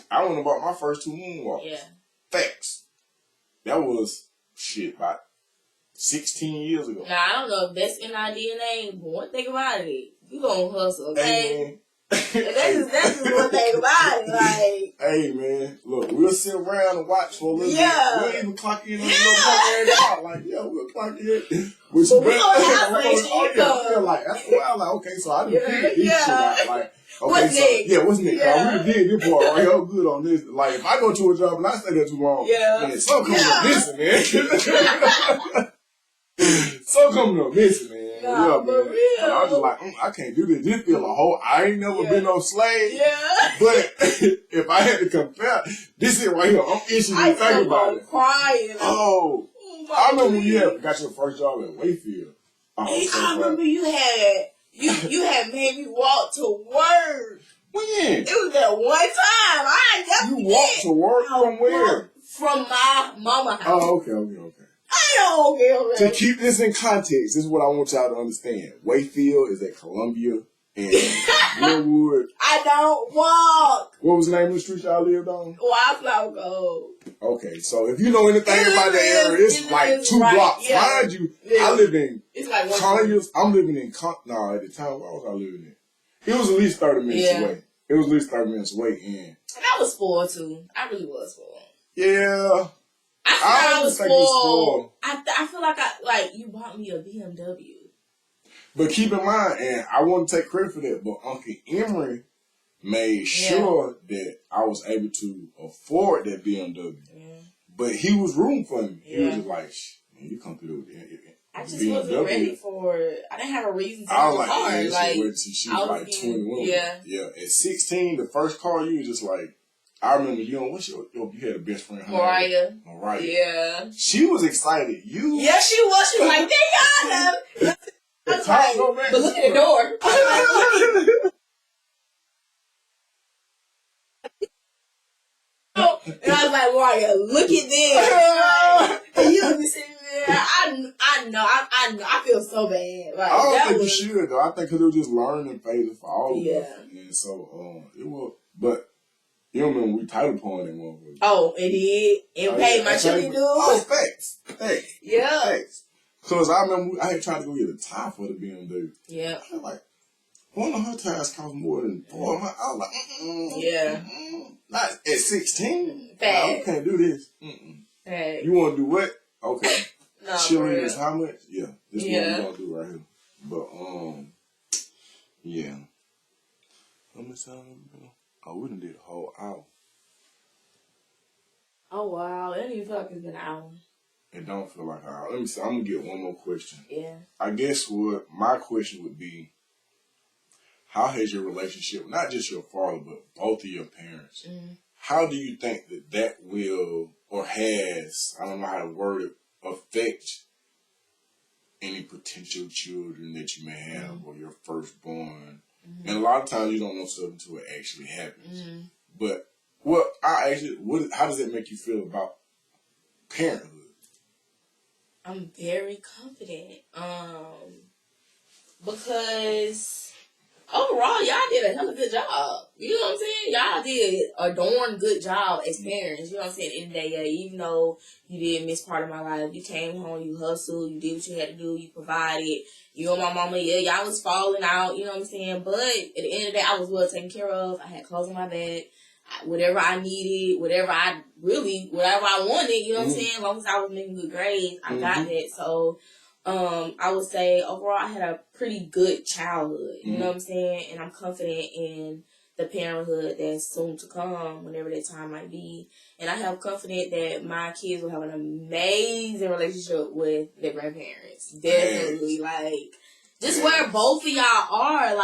I went and bought my first 2 moonwalks. Yeah. Facts. That was, about 16 years ago. Now, I don't know if that's in our DNA, but one thing about it, you gonna hustle, okay? That's just one thing about it. Like, hey man, look, we'll sit around and watch for a little bit. We'll even clock in on a little podcast. Like, we'll clock in. Which but we gonna have income. Like after a while, like, okay, so I done figured this shit out. Like, okay, what's next? What's next? I really did this part right here. I'm good on this. Like, if I go to a job and I stay there too long, man, some coming up missing, man. Some coming up missing, man. Nah, man. Real. I was just like, I can't do this. This feel a whole. I ain't never been no slave. Yeah. But if I had to compare, this is right here. I'm itching to think about it. Crying. Oh I remember when you got your first job at Wayfield. I remember you had made me walk to work. When? It was that one time. I ain't never You walked to work from where? From my mama house. Oh, okay. Okay. To keep this in context, this is what I want y'all to understand. Wayfield is at Columbia and Glenwood. I don't walk. What was the name of the street y'all lived on? Wildflower Grove. Okay, so if you know anything about the area, it's like 2 blocks. Mind you, I lived in Conyers. I'm living in at the time, where was I living in? It was at least 30 minutes away. It was at least 30 minutes away. And I was spoiled too. I really was spoiled. Yeah. I was think it's spoiled. I feel like you bought me a BMW. But keep in mind, and I want to take credit for that, but Uncle Emery made sure that I was able to afford that BMW. Yeah. But he was rooting for me. Yeah. He was just like, man, you come through with it. I just wasn't ready for it. I didn't have a reason to have a car. She was like 21. Yeah. At 16, the first car, you was just like, I remember what's you had a best friend, Mariah. Yeah. She was excited. Yeah, she was. She was like, Daiyana. I was like, but look at the door. And I was like, Mariah, look at this. And you be sitting there. I know. I feel so bad. Like, I don't think you should, though. I think because it was just learning phases for all of us. And so, it was, but you remember when we title porn that motherfucker. Oh, it did. And paid my chili dude. Oh, facts. Yeah. Facts. Because I remember I had tried to go get a tie for the BMW. Yeah. I was like, one of her ties cost more than four of my. I was like, not at 16. Facts. I can't do this. Facts. You want to do what? Okay. No, chili is how much? Yeah. This is what we're going to do right here. But, yeah. Let me sound. Oh, we done did a whole hour. Oh, wow. It don't even feel like it's been an hour. It don't feel like an hour. Let me see. I'm going to get one more question. Yeah. I guess what my question would be, how has your relationship, not just your father, but both of your parents, how do you think that will, or has, I don't know how to word it, affect any potential children that you may have or your firstborn? And a lot of times you don't know stuff until it actually happens. But how does it make you feel about parenthood? I'm very confident. Because overall, y'all did a hell of a good job. You know what I'm saying? Y'all did a darn good job as parents. You know what I'm saying? In the day, even though you did miss part of my life, you came home, you hustled, you did what you had to do, you provided. You and my mama, y'all was falling out, you know what I'm saying? But at the end of the day, I was well taken care of. I had clothes on my bed. Whatever I needed, whatever I wanted, you know what I'm saying? As long as I was making good grades, I got that. So, I would say overall I had a pretty good childhood, you know what I'm saying? And I'm confident in the parenthood that's soon to come, whenever that time might be. And I have confidence that my kids will have an amazing relationship with their grandparents. Definitely, just where both of y'all are,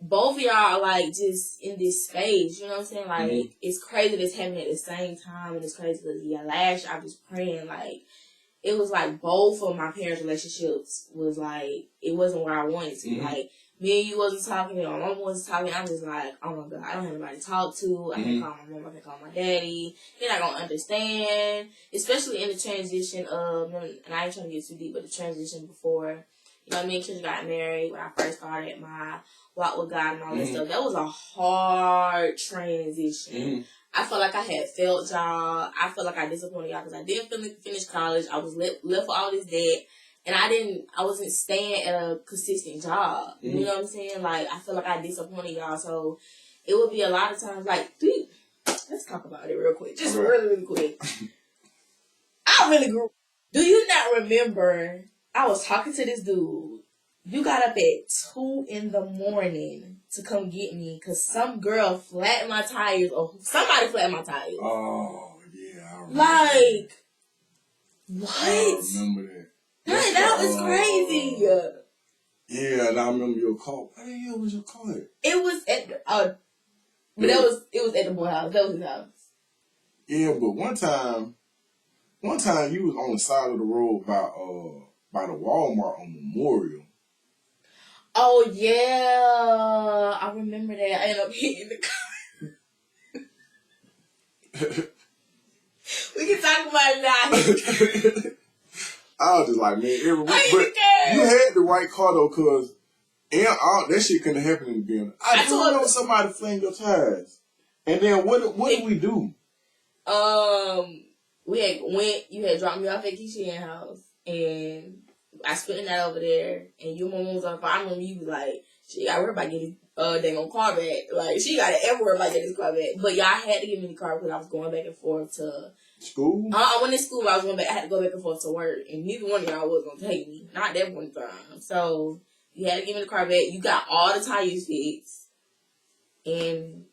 both of y'all are, just in this space, you know what I'm saying? It's crazy that's happening at the same time, and it's crazy because, last year I was praying, it was both of my parents' relationships was it wasn't where I wanted to. Me and you wasn't talking, my mom wasn't talking. I'm just like, oh my God, I don't have anybody to talk to. I can call my mom, I can call my daddy. They're not gonna understand, especially in the transition of, and I ain't trying to get too deep, but the transition before, me and Kish got married when I first started my walk with God and all that stuff. That was a hard transition. I felt like I had failed y'all. I felt like I disappointed y'all because I didn't finish college. I was left with all this debt. And I wasn't staying at a consistent job. You know what I'm saying? I feel like I disappointed y'all. So it would be a lot of times dude, let's talk about it real quick. Just really, really quick. I really grew. Do you not remember I was talking to this dude? You got up at 2 a.m. to come get me because some girl flattened my tires or somebody flattened my tires. Oh, yeah. I remember what? I remember that. That was crazy. Yeah, and I remember your car. Where the hell was your car at? It was at it was at the boy house. That was his house. Yeah, but one time you was on the side of the road by the Walmart on Memorial. Oh yeah, I remember that. I ended up hitting the car. We can talk about it now. I was just like, man, you had the right car though, cause that shit couldn't happen in the beginning. I told know somebody flamed your tires, and then what did we do? You had dropped me off at Keisha's house, and I spent the night over there, and your mom was on the phone. I remember you was She got worried about getting dang on car back. Like, she got it everywhere about getting his car back. But y'all had to give me the car because I was going back and forth to school. I went to school. I was going back. I had to go back and forth to work, and neither one of y'all was gonna take me. Not that one time. So you had to give me the car back. You got all the tires fixed, and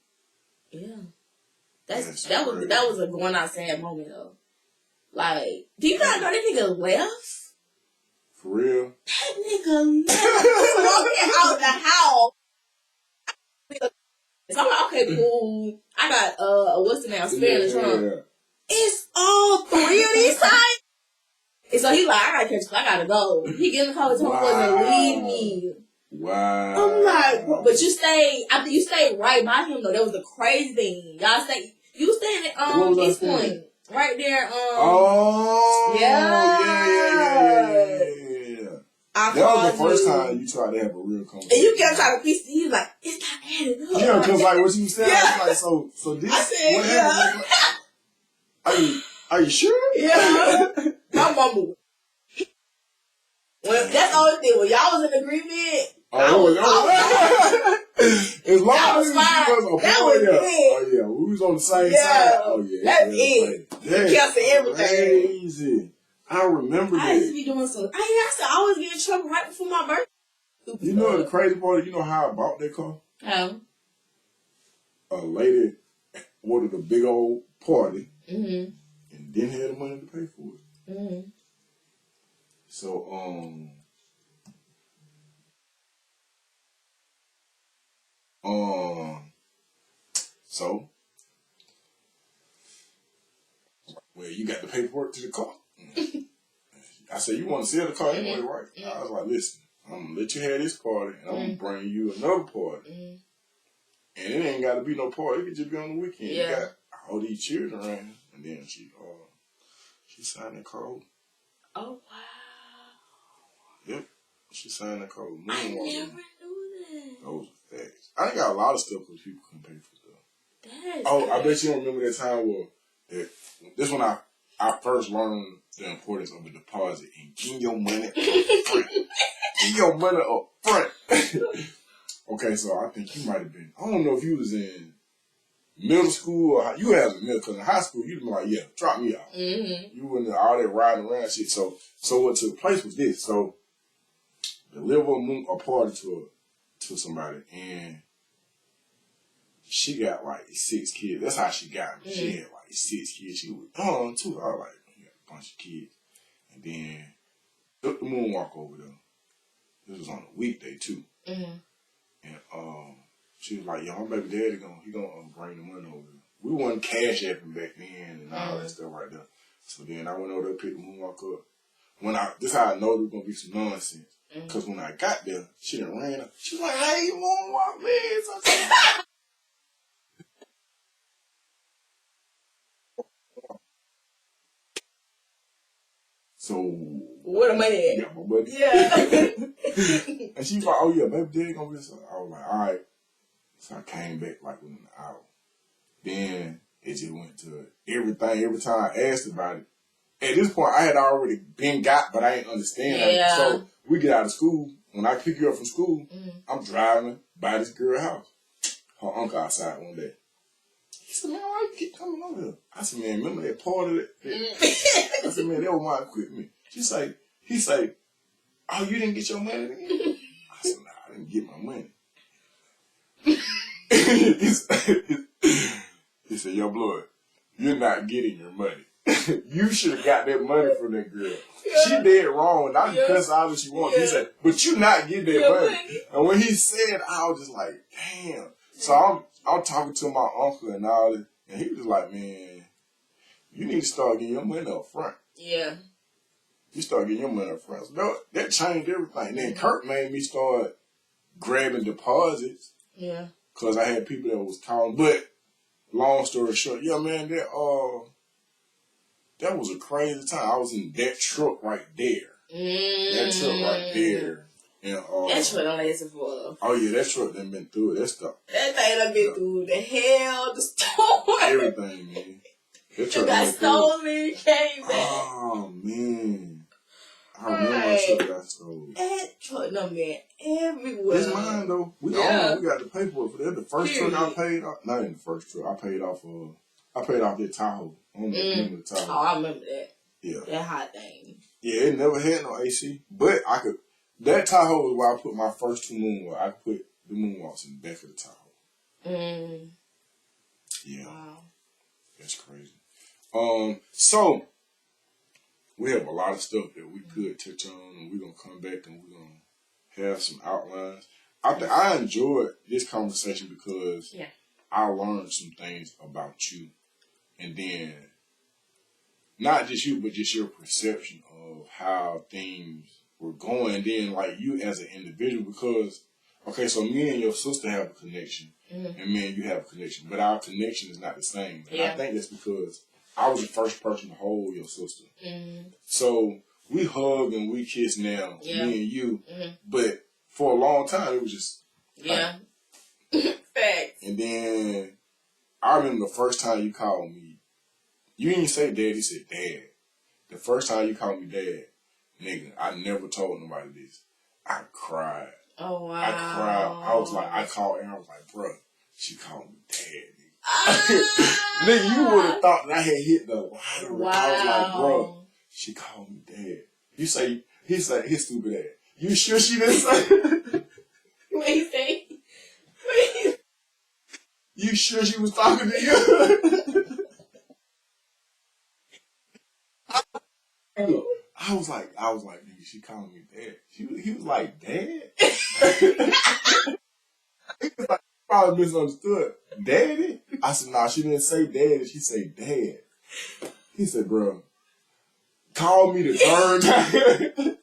yeah, that was a going out sad moment though. Like, do you not know that nigga left? For real? That nigga left. Walking out the house. So I'm like, okay, cool. I got what's the name? Spare in the trunk. Yeah. It's all 3 of these times. And so he's like, I gotta catch you. I gotta go. He get in the car with his homeboys and leave me. Wow. I'm like, but you stayed after you stayed right by him though. That was the crazy thing. Y'all stayed. You stayed at East Point, right there. Yeah. That was the first time you tried to have a real conversation. And you kept trying to piece it. He was like, it's not adding up. Yeah, because like what you said, I was like, so this, I said, what happened? Like, are you sure? Yeah. My mama. Well, that's the only thing. When y'all was in agreement, as long as that was it. Oh yeah, we was on the same side. Oh yeah, that's it. You canceled everything. Crazy. I remember that. I used to be doing something. I used to always get in trouble right before my birthday. You know the crazy part? You know how I bought that car? How? A lady ordered a big old party and didn't have the money to pay for it. Mm-hmm. So, well, you got the paperwork to the car. I said, you want to sell the car anyway, right? I was like, listen, I'm going to let you have this party, and I'm going to bring you another party. And it ain't got to be no party. It could just be on the weekend. You got all these children around. And then she signed the code. Oh, wow. Yep. She signed the code. I never knew that. Those are facts. I got a lot of stuff because people couldn't pay for stuff. That's I bet you don't remember that time where this when I first learned the importance of a deposit and getting your money up front. Get your money up front. Okay, so I think you might have been, I don't know if you was in middle school or you was in middle, because in high school you'd be like, yeah, drop me out. You wouldn't all that riding around shit. So what took place was this. So deliver a party to somebody, and she got like 6 kids. That's how she got me. She had like 6 kids. She was young too. I was like, you got a bunch of kids. And then took the moonwalk over there. This was on a weekday too. And she was like, yo, my baby daddy gonna bring the money over there. We wasn't cash apping back then and all that stuff right there. So then I went over there, picked the moonwalk up. This how I know there's gonna be some nonsense. Because when I got there, she done ran up. She was like, hey, moonwalk, man. So what am I at? Yeah, my buddy. Yeah. And she was like, oh yeah, baby daddy gonna be so. I was like, all right. So I came back like within an hour. Then it just went to everything. Every time I asked about it, at this point I had already been got, but I ain't understand. Yeah. So we get out of school. When I pick you up from school, I'm driving by this girl's house. Her uncle outside one day. He said, man, why you keep coming over here? I said, man, remember that part of it? I said, man, that was my equipment. He say, oh, you didn't get your money again? I said, nah, I didn't get my money. He said, yo, blood, you're not getting your money. You should have got that money from that girl. Yeah. She did wrong, and I can cuss all that she wants. Yeah. He said, but you not getting that money. And when he said, I was just like, damn. So I'm talking to my uncle and all this, and he was like, man, you need to start getting your money up front. Yeah. You start getting your money up front. So that changed everything. And then Kurt made me start grabbing deposits. Yeah. Because I had people that was calling. But long story short, yeah, man, that was a crazy time. I was in that truck right there. That truck right there. And, that truck done lasted for. Oh yeah, that truck done been through it. That stuff. That thing done been through the hell, the storm. Everything, man. That truck got stolen, came back. Oh man. I remember a truck got stolen. That truck done been everywhere. It's mine though. We own it. We got the paperwork for that. The first truck I paid off. Not in the first truck. I paid off that Tahoe. On the name of the Tahoe. Oh, I remember that. Yeah. That hot thing. Yeah, it never had no AC. But I could. That Tahoe is where I put my first 2 moonwalks. I put the moonwalks in the back of the Tahoe. Yeah. Wow. That's crazy. So we have a lot of stuff that we could touch on, and we're gonna come back and we're gonna have some outlines. I enjoyed this conversation because I learned some things about you, and then not just you, but just your perception of how things were going, and then like you as an individual. Because okay, so me and your sister have a connection, and me and you have a connection, but our connection is not the same. And I think that's because I was the first person to hold your sister. So we hug and we kiss now, me and you. But for a long time, it was just facts. And then I remember the first time you called me. You didn't say dad, you said dad. The first time you called me dad, nigga, I never told nobody this. I cried. Oh, wow. I cried. I was like, I called and I was like, bruh, she called me dad. Nigga, you would have thought that I had hit the lottery. Wow. I was like, bro, she called me dad. He said, his stupid ass. You sure she didn't say it? What he say? You sure she was talking to you? I was like, nigga, she called me dad. He was like, dad? He was like, probably misunderstood. Daddy? I said, nah, she didn't say daddy. She said dad. He said, bro, call me the third time.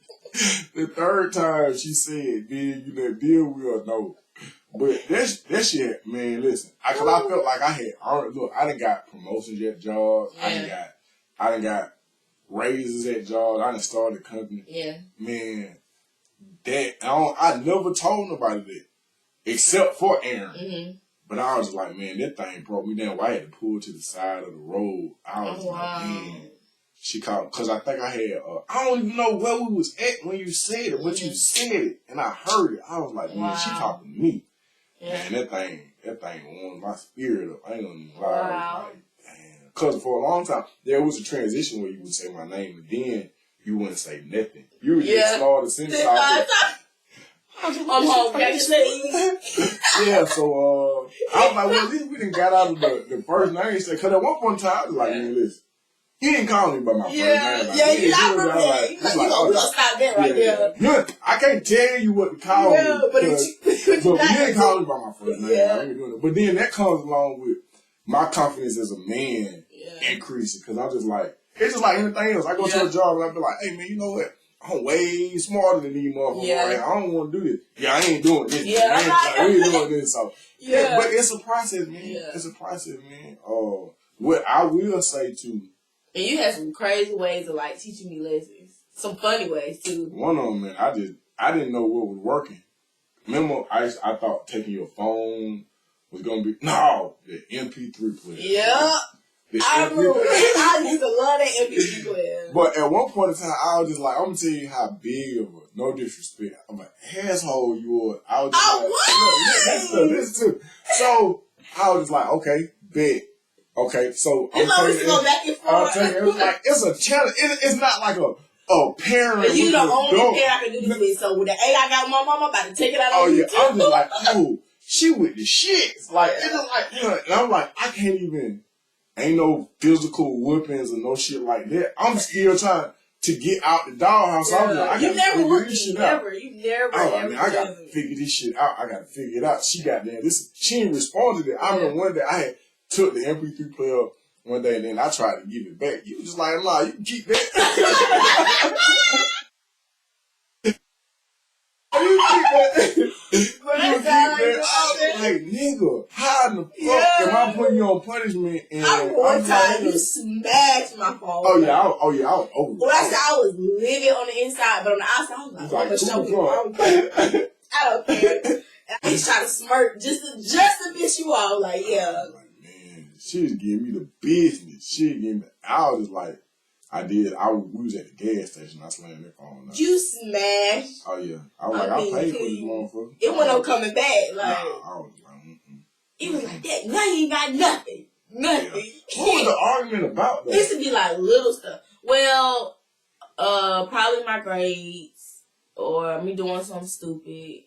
The third time she said, deal we'll know. But that shit, man, listen. Cause I felt like I done got promotions at jobs. Yeah. I done got raises at jobs. I done started a company. Yeah. Man, I never told nobody that. Except for Aaron. But I was like, man, that thing broke me down. I had to pull to the side of the road. I was like, man. She called, because I think I had, I don't even know where we was at when you said it, but you said it, and I heard it. I was like, man, she talking to me. Yeah. Man, that thing warmed my spirit up. I ain't gonna even lie. Wow. Like, damn. Because for a long time, there was a transition where you would say my name, and then you wouldn't say nothing. You would just start the sentence out. I'm home, yeah, so I was like, well, at least we done got out of the first name. Because at one point in time, I was like, man, listen, he didn't call me by my first name. Like, I remember that. We're going to stop that right there. I can't tell you what to call me. But he didn't call me by my first name. I ain't doing it. But then that comes along with my confidence as a man increasing. Because I'm just like, it's just like anything else. I go to a job and I be like, hey, man, you know what? I'm way smarter than these motherfuckers. Yeah. I don't want to do this. Yeah, I ain't doing this. Yeah, I ain't doing this. So, but it's a process, man. Yeah. It's a process, man. What I will say too. And you had some crazy ways of like teaching me lessons. Some funny ways too. One of them, man, I didn't know what was working. Remember, I thought taking your phone was gonna be the MP3 player. Yeah. I used to love that MP3 player. But at one point in time, I was just like, I'm gonna tell you how big of a, no disrespect, I'm an asshole you were. I was just listen. So I was just like, okay, bet. Okay, so I'm taking go back and forth. It's like it's a challenge. It's not like a parent. But you the only parent I can do this with. So with the A I got with my mom, I'm about to take it out on you. I'm just like, oh, she with the shits. Like it's just like, and I'm like, I can't even. Ain't no physical whippings or no shit like that. I'm still trying to get out the doghouse. Yeah. I'm like, I gotta figure this shit out. I gotta figure this shit out. I gotta figure it out. She got there. She didn't respond to that. I remember one day I had took the MP3 player one day and then I tried to give it back. You was just like, nah, you can keep that. You keep that. Like, nigga, how in the fuck am I putting you on punishment? And one time you smashed my phone. Oh yeah, I was over. Well, I said I was living on the inside, but on the outside, I was like, I'm gonna show you. I don't care. And I just try to smirk just to piss you off. Like, yeah. Like, man, she was giving me the business. I was just like, I did. We was at the gas station. I slammed that phone. You smashed. Oh yeah. I was I paid for this motherfucker. It wasn't no coming back. Like I was like, it was like that. Now you ain't got nothing. Nothing. Yeah. What was the argument about though? It used to be like little stuff. Well, probably my grades or me doing something stupid.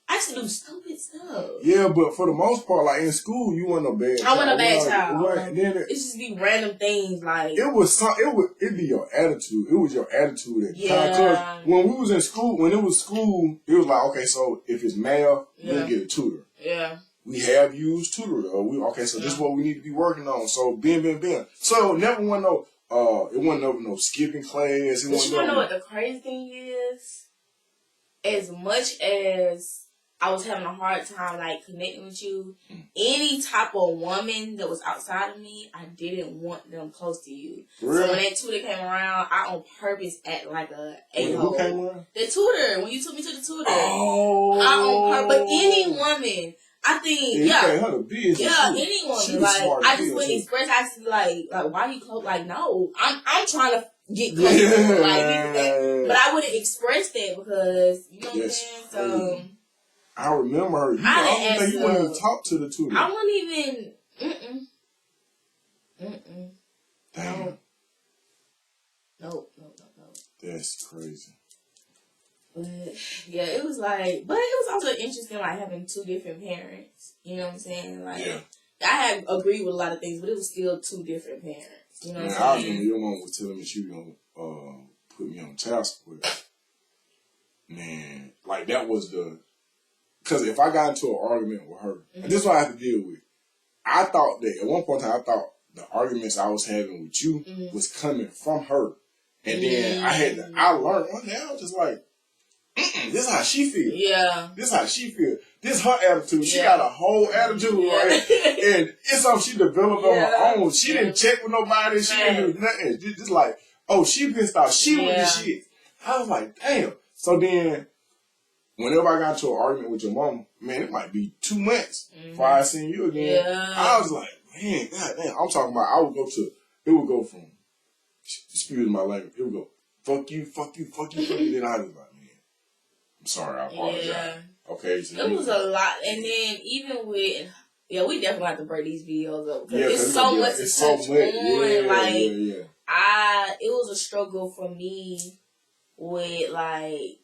I used to do stupid stuff. Yeah, but for the most part, like in school, you weren't a bad child. I wasn't a bad child. Right. Then it just be random things like it'd be your attitude. It was your attitude at the time. Because when we was in school, when it was school, it was like, okay, so if it's math, we'll get a tutor. Yeah. We have used tutor. So this is what we need to be working on. So bam. So never went no it wasn't no skipping class. But you wanna know what the crazy thing is? As much as I was having a hard time like connecting with you, any type of woman that was outside of me, I didn't want them close to you. Really? So when that tutor came around, I on purpose act like a a-hole. Who came around? The tutor, when you took me to the tutor. Oh. I on purpose. But any woman, I think, any woman, like, I just wouldn't express, I just be like, why you close? Like, no, I'm trying to get close to you, like, but I wouldn't express that because, you know what I'm saying? So, I remember her. I don't think you wouldn't even talk to the tutor. I wouldn't even, Damn. No. That's crazy. But yeah, it was like, but it was also interesting, like having two different parents. You know what I'm saying? Like, I had agreed with a lot of things, but it was still two different parents. You know what I'm saying? I remember your mom was telling me she was gonna put me on child support. Man, like that was because if I got into an argument with her, and this is what I have to deal with. I thought that at one point in time, I thought the arguments I was having with you was coming from her, and then I learned one day. I was just like, this is how she feels. Yeah. This is how she feels. This is her attitude. She got a whole attitude, right? And it's something she developed on her own. She didn't check with nobody. She didn't do nothing. Just like, oh, she pissed off. She with the shit. I was like, damn. So then, whenever I got into an argument with your mom, man, it might be 2 months before I seen you again. Yeah. I was like, man, goddamn. I'm talking about, it would go from, excuse my language, it would go, fuck you. Then I was like, I'm sorry, I apologize. Yeah. Okay. So it was a lot. And then even with, we definitely have to break these videos up. Because it's so much to touch on. It was a struggle for me with, like,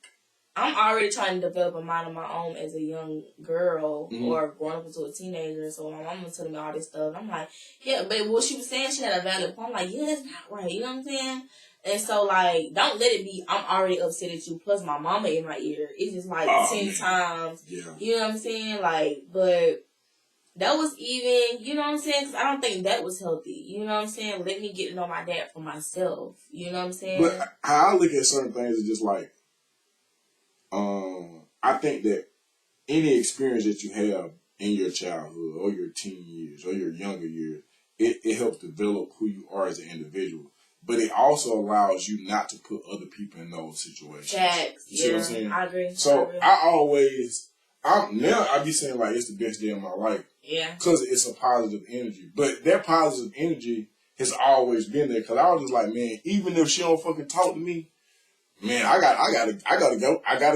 I'm already trying to develop a mind of my own as a young girl or growing up into a teenager. So my mom was telling me all this stuff. I'm like, yeah, but what she was saying, she had a valid point. I'm like, yeah, that's not right. You know what I'm saying? And so, like, don't let it be, I'm already upset at you, plus my mama in my ear. It's just, like, 10 times. Yeah. You know what I'm saying? Like, but that was even, you know what I'm saying? Because I don't think that was healthy. You know what I'm saying? Let me get to know my dad for myself. You know what I'm saying? But how I look at certain things is just like, I think that any experience that you have in your childhood or your teen years or your younger years, it helps develop who you are as an individual. But it also allows you not to put other people in those situations. You see what I'm saying? I agree. So I be saying like it's the best day of my life. Yeah. Because it's a positive energy. But that positive energy has always been there. Because I was just like, man, even if she don't fucking talk to me, man, I gotta go. I get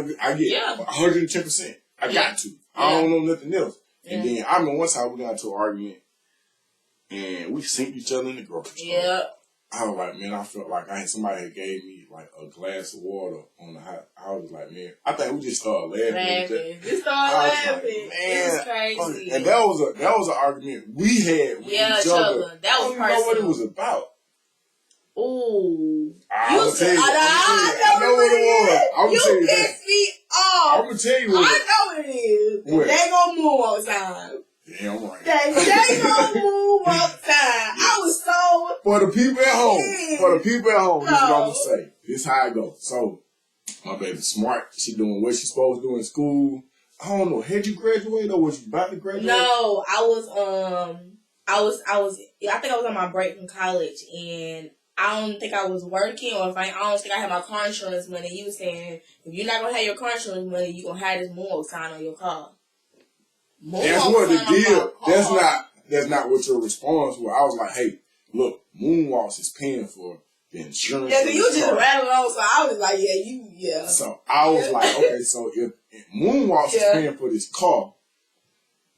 110%. I got to. I don't know nothing else. And then I remember one time we got into an argument and we synced each other in the grocery store. Yeah. I was like, man, I felt like somebody had gave me like a glass of water on the hot. I was like, man, I think we just started laughing. We started laughing. Like, man, it's crazy. And that was an argument we had with each other. That was personal. I don't know what it was about. Ooh. I know what it was. You pissed me off. I'm gonna tell you what. I know what it is. They gonna move on time. Damn right. They gonna move on time. I was so For the people at home, this is what I'm gonna say. This is how it goes. So, my baby smart. She doing what she supposed to do in school. I don't know. Had you graduated or was you about to graduate? No, I think I was on my break from college and I don't think I was working, or I don't think I had my car insurance money. You were saying, if you're not going to have your car insurance money, you're going to have this moonwalk sign on your car. That's what the deal. That's not what your response was. I was like, hey, look, Moonwalks is paying for the insurance. Yeah, you just rattled on, so I was like, yeah. So I was like, okay, so if Moonwalks is paying for this car,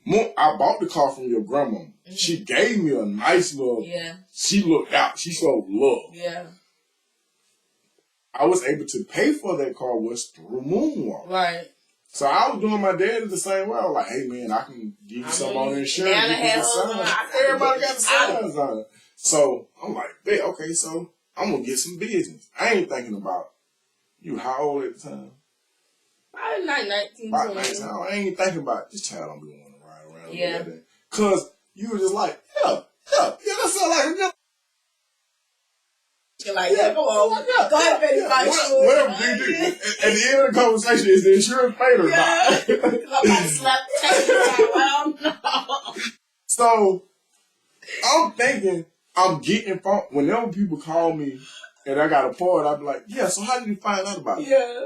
I bought the car from your grandma. Mm-hmm. She gave me a nice little. Yeah. She looked out. She showed love. Yeah. I was able to pay for that car was through Moonwalk. Right. So I was doing my dad the same way. I was like, hey man, I can give you some on the insurance. Everybody got the signs on it. So I'm like, bet, okay, so I'm gonna get some business. I ain't thinking about you. How old at the time? Probably like 19, about 19. I ain't thinking about this child. I'm gonna want to ride around. Yeah. Cause you were just like, yeah, that sounds like a good. You're like, yeah, go on. Go ahead, baby. Whatever you do. At the end of the conversation, is the insurance paid or not? I'm about to slap the So, I'm thinking, I'm getting phone. Whenever people call me and I got a part, I'll be like, yeah, so how did you find out about it? Yeah.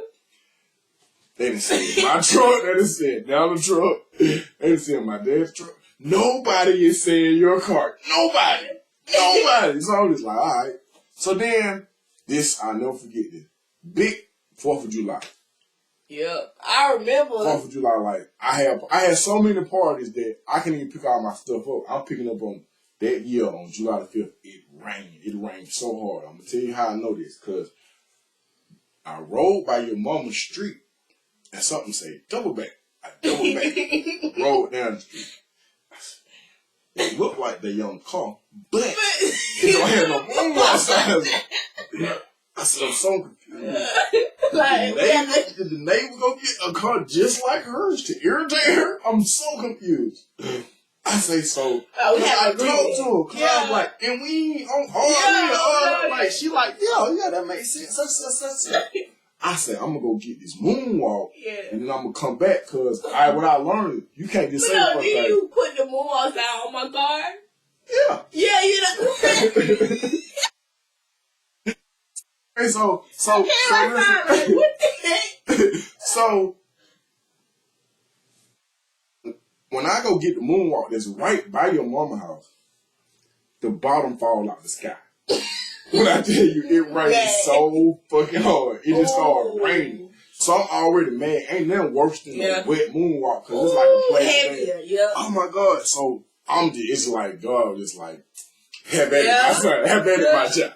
They didn't say it in my truck. They didn't say it down the truck. They didn't say it in my dad's truck. Nobody is saying your car. Nobody. So I'm just like, all right. So then, I'll never forget this. Big 4th of July. Yeah, I remember. 4th of July, like, I had so many parties that I can't even pick all my stuff up. I'm picking up on that year, on July the 5th, it rained. It rained so hard. I'm going to tell you how I know this, because I rode by your mama's street, and something said, double back. I double back. Rode down the street. It looked like the young car, but it don't have no moonwalk signs. I said, I'm so confused. Did the neighbor go get a car just like hers to irritate her? I'm so confused. I say so. I talked to her. Cause I was like, and we ain't on like, she like, yeah, that makes sense. I said, I'm going to go get this moonwalk, and then I'm going to come back, because what I learned, you can't just say the first thing. You put the moonwalks out on my car? Yeah. Yeah, you know. And so when I go get the moonwalk that's right by your mama's house, the bottom fall out the sky. When I tell you, it rained so fucking hard. It just started raining. So I'm already mad. Ain't nothing worse than a wet moonwalk, because it's like a plastic. Oh my God. So it's like, God, it's like, have at it, my son. Have at it, my child.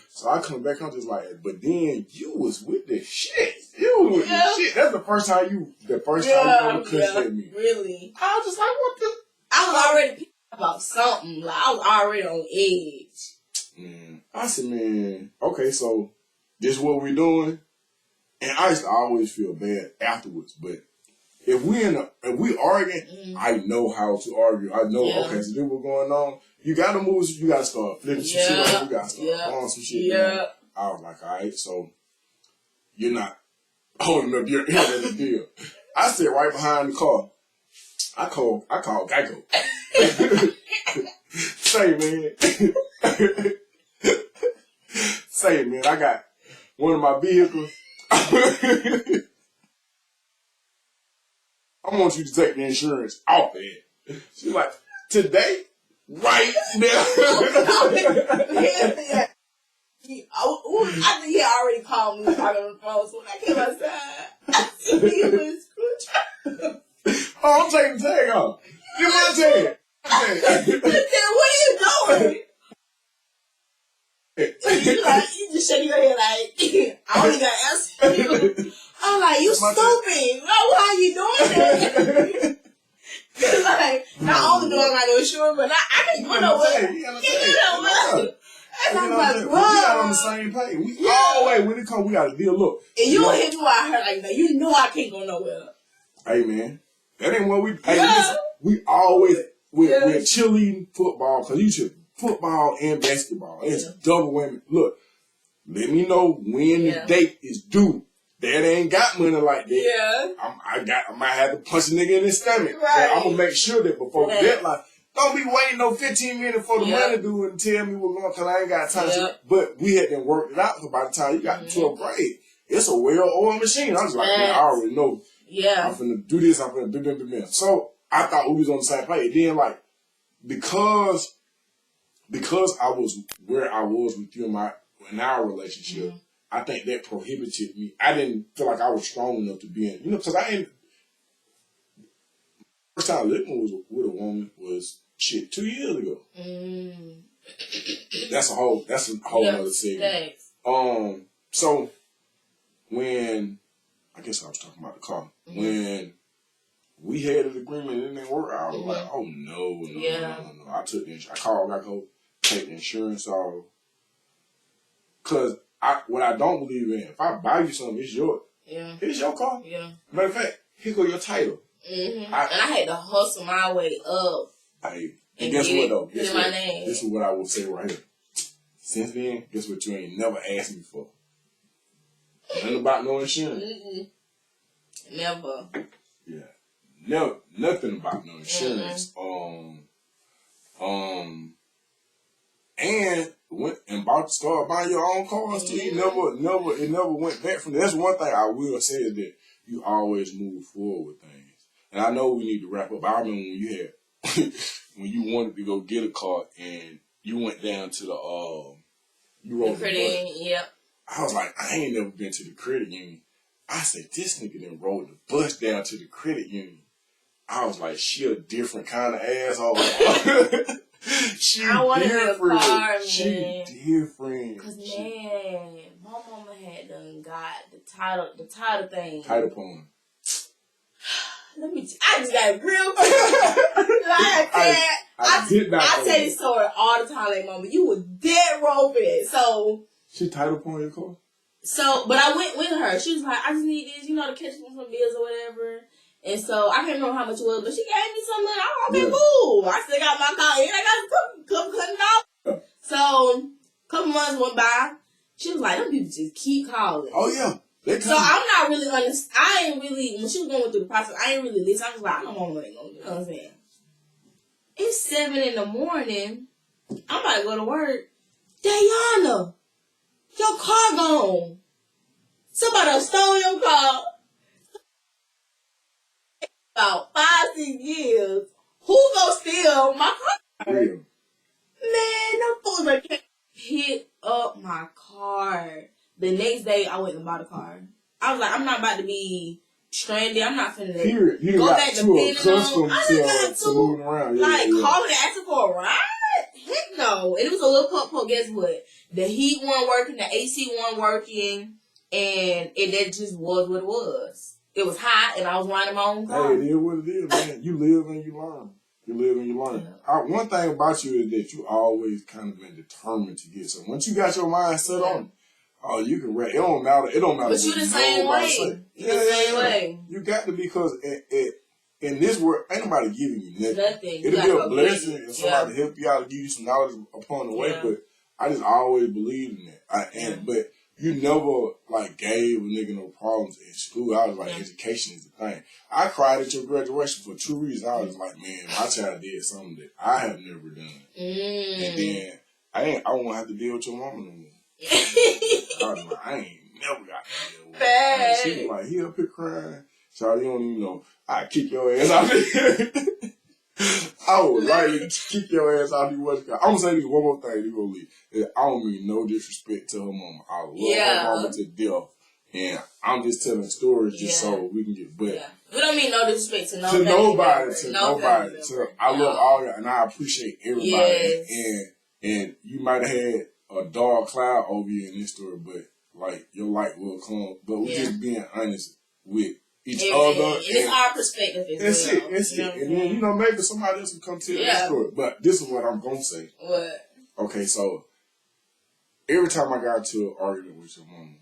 So I come back, I'm just like, but then you was with the shit. You was with the shit. That's the first time you ever cussed at me. Really? I was just like, what the? I was already pissed about something. Like, I was already on edge. I said, man, okay, so this is what we're doing. And I used to always feel bad afterwards. But if we arguing, I know how to argue. I know, okay, so this what's going on. You gotta move, you gotta start flipping some shit up. You gotta start on some shit. Yeah. I was like, all right, so you're not holding up your end of the deal. I sit right behind the car. I call Geico. Say, man, I got one of my vehicles. I want you to take the insurance off of it. She's like, today? Right now. I think he already called me talking on the phone, so when I came outside, I said he was screwed. Oh, I'm taking the tag off. Give me my tag. What are you doing? You just shaking your head like, I only got to answer you. I'm like, you stupid. Why are you doing that? Cause like, not only do I got no insurance, but I can't go nowhere. And I'm like, bro. We got on the same page. We always, when it comes, we got to deal. Look. And you don't hit me while I hurt like that. You know I can't go nowhere. Hey, man. That ain't what we... Hey, listen, we always... We're cheerleading football, because you should football and basketball. It's double women. Look, let me know when the date is due. Dad ain't got money like that. Yeah. I might have to punch a nigga in his stomach. Right. I'm going to make sure that before the deadline, don't be waiting no 15 minutes for the money due and tell me what's going on, because I ain't got time to. But we had to work it out, because by the time you got to 12th grade, it's a well-oiled machine. I was like, man, I already know. Yeah. I'm finna do this, I'm finna do. So I thought we was on the same page. Then, because I was where I was with you and my in our relationship, I think that prohibited me. I didn't feel like I was strong enough to be in, because I ain't. First time living with a woman was 2 years ago. That's a whole other segment. So when I guess I was talking about the car. When we had an agreement and it didn't work, I was like, oh no. I took the insurance. I called Geico, take the insurance off. Cause what I don't believe in, if I buy you something, it's yours. Yeah. It's your car. Yeah. Matter of fact, here go your title. And I had to hustle my way up. And guess what though? Guess what? This is what I will say right here. Since then, guess what you ain't never asked me for? Nothing about no insurance. Never. Yeah. Never. Nothing about no insurance. And went and started buying your own cars too. It never went back from there. That's one thing I will say is that you always move forward with things. And I know we need to wrap up. I remember when you had when you wanted to go get a car and you went down to you wrote the credit union. Yep. I was like, I ain't never been to the credit union. I said, this nigga done rode the bus down to the credit union. I was like, she a different kind of asshole. She different. She different. Cause man, my mama had done got the title thing. Title porn. I just got real I tell you story all the time, like, mama, you was dead wrong for that. So she title porn your car? So, but I went with her. She was like, I just need this, to catch me some bills or whatever. And so, I can't remember how much it was, but she gave me some money. I was like, cool. I still got my car, and I got some cutting off. Yeah. So, a couple months went by. She was like, them people just keep calling. Oh, yeah. So, I'm not really I ain't really, when she was going through the process, I ain't really listen. I was like, I don't want money. You know what I'm saying? It's 7 a.m. I'm about to go to work. Daiyana, your car gone. Somebody stole your car. About 5-6 years. Who gonna steal my car? Real. Man, them fools are hit up my car. The next day, I went and bought a car. I was like, I'm not about to be stranded. I'm not finna go back to being alone. I got to moving around. Calling and asking for a ride? Heck no. And it was a little putt. Guess what? The heat wasn't working, the AC wasn't working, and that just was what it was. It was hot, and I was riding my own car. Hey, it is what it is, man. You live and you learn. Yeah. One thing about you is that you always kind of been determined to get something. Once you got your mind set on it, you can write. It don't matter. But you the same way. The same way. You got to, because in this world, ain't nobody giving you nothing. It'll be a blessing if somebody help you out and give you some knowledge upon the way. But I just always believed in that. But you never gave a nigga no problems in school. I was like, education is the thing. I cried at your graduation for 2 reasons. I was like, man, my child did something that I have never done. And then I won't have to deal with your mama no more. I was like, I ain't never got to deal with her. She was like, he up here crying. So you don't even know. I kick your ass out there. I would like to kick your ass out of the I'm gonna say this one more thing. You gonna leave. I don't mean no disrespect to her mama. I love her mama to death, and I'm just telling stories just so we can get. But we don't mean no disrespect to nobody. I love all y'all, and I appreciate everybody. Yes. And you might have had a dark cloud over you in this story, but your light will come. But we're just being honest with each other. And it's our perspective as well. That's it. And then, maybe somebody else will come tell that story. But this is what I'm going to say. What? Okay, so every time I got into an argument with your mama,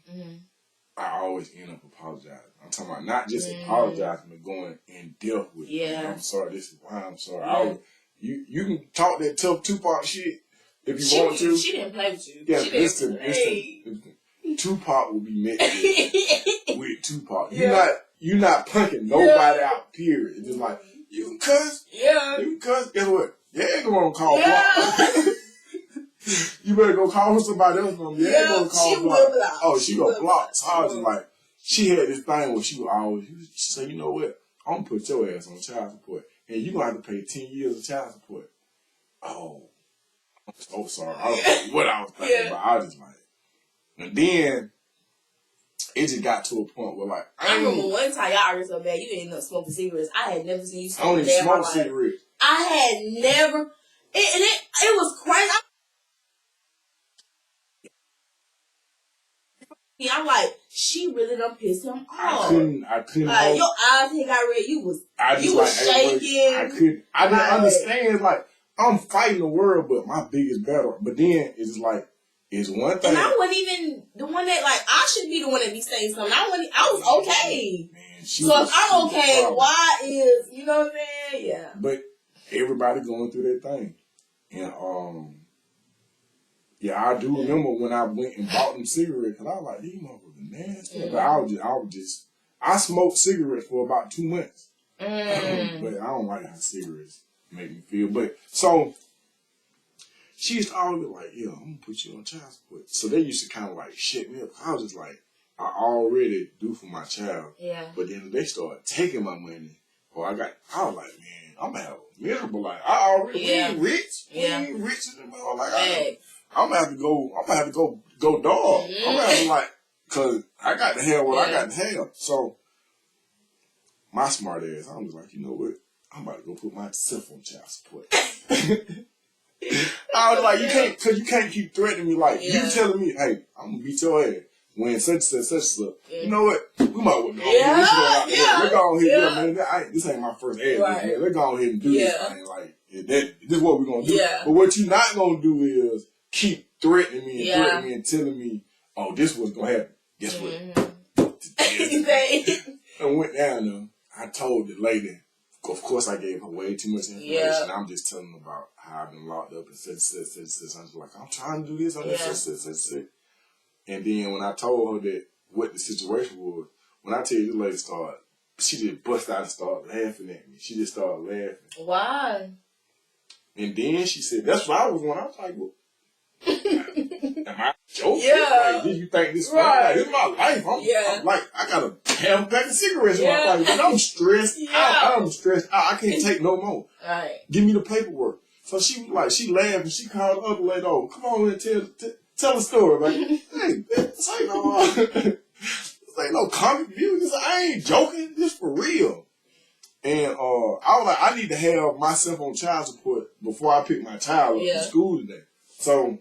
I always end up apologizing. I'm talking about not just apologizing, but going in depth with I'm sorry, this is why I'm sorry. You can talk that tough Tupac shit if you want to. She didn't play with you. Yeah, listen. Tupac will be met with Tupac. You're not punking nobody out, period. It's just like, you can cuss. Yeah. You can cuss. Guess what? You ain't going to call block. You better go call somebody else. You ain't going to call block. Oh, she going to block. So I was just like, she had this thing where she would always, she said, you know what? I'm going to put your ass on child support. And you're going to have to pay 10 years of child support. Oh, I'm so sorry. I don't know what I was thinking about. I was just like, And then it just got to a point where, like, I remember one time y'all argued so bad you ended up smoking cigarettes. I had never seen you smoke. I don't even smoke cigarettes. I had never. It was crazy. I'm like, she really done pissed him off. I couldn't. Like, your eyes had got red. You was shaking. I didn't understand. Like, I'm fighting the world, but my biggest battle. But then it's like, it's one thing. And I wasn't even the one that, like, I should be the one that be saying something. I was okay. Man, so if I'm okay, why is, you know what I'm saying? Yeah. But everybody going through their thing. And, yeah, I do remember when I went and bought them cigarettes, because I was like, these motherfuckers nasty. Mm-hmm. But I smoked cigarettes for about 2 months. But I don't like how cigarettes make me feel. But, so, she used to always be like, yeah, I'm going to put you on child support. So they used to kind of like shut me up. I was just like, I already do for my child. Yeah. But then they started taking my money. I was like, man, I'm going to have a miserable life. I already ain't rich. Yeah. We ain't rich anymore. Like, I'm gonna have to go dog. I'm gonna have to, like, cause I got to have what I got to have. So my smart ass, I'm just like, you know what? I'm about to go put myself on child support. I was like, you can't keep threatening me. Like, you telling me, hey, I'm gonna beat your ass when such and such. You know what? We might well go on here. Let's go on here, man. This ain't my first ad, man. Let's go on here and do this thing. Like, this is what we're gonna do. Yeah. But what you're not gonna do is keep threatening me and telling me, oh, this was gonna happen. Guess what? I went down there. I told the lady. Of course, I gave her way too much information. Yeah. I'm just telling her about how I've been locked up and such. I was like, I'm trying to do this. I'm such. And then when I told her that what the situation was, when I tell you the lady started, she just bust out and started laughing at me. She just started laughing. Why? And then she said, that's what I was going. I was like, well, am I joking? Yeah. Like, did you think this funny? Like, this is my life. I'm like, I got a half a pack of cigarettes in my pocket. And I'm stressed out. I'm stressed out. I can't take no more. Right. Give me the paperwork. So she was like, she laughed and she called the other lady over. Come on and tell a story. Like, hey, this ain't no comic view. I ain't joking. This for real. And I was like, I need to have myself on child support before I pick my child up from school today. So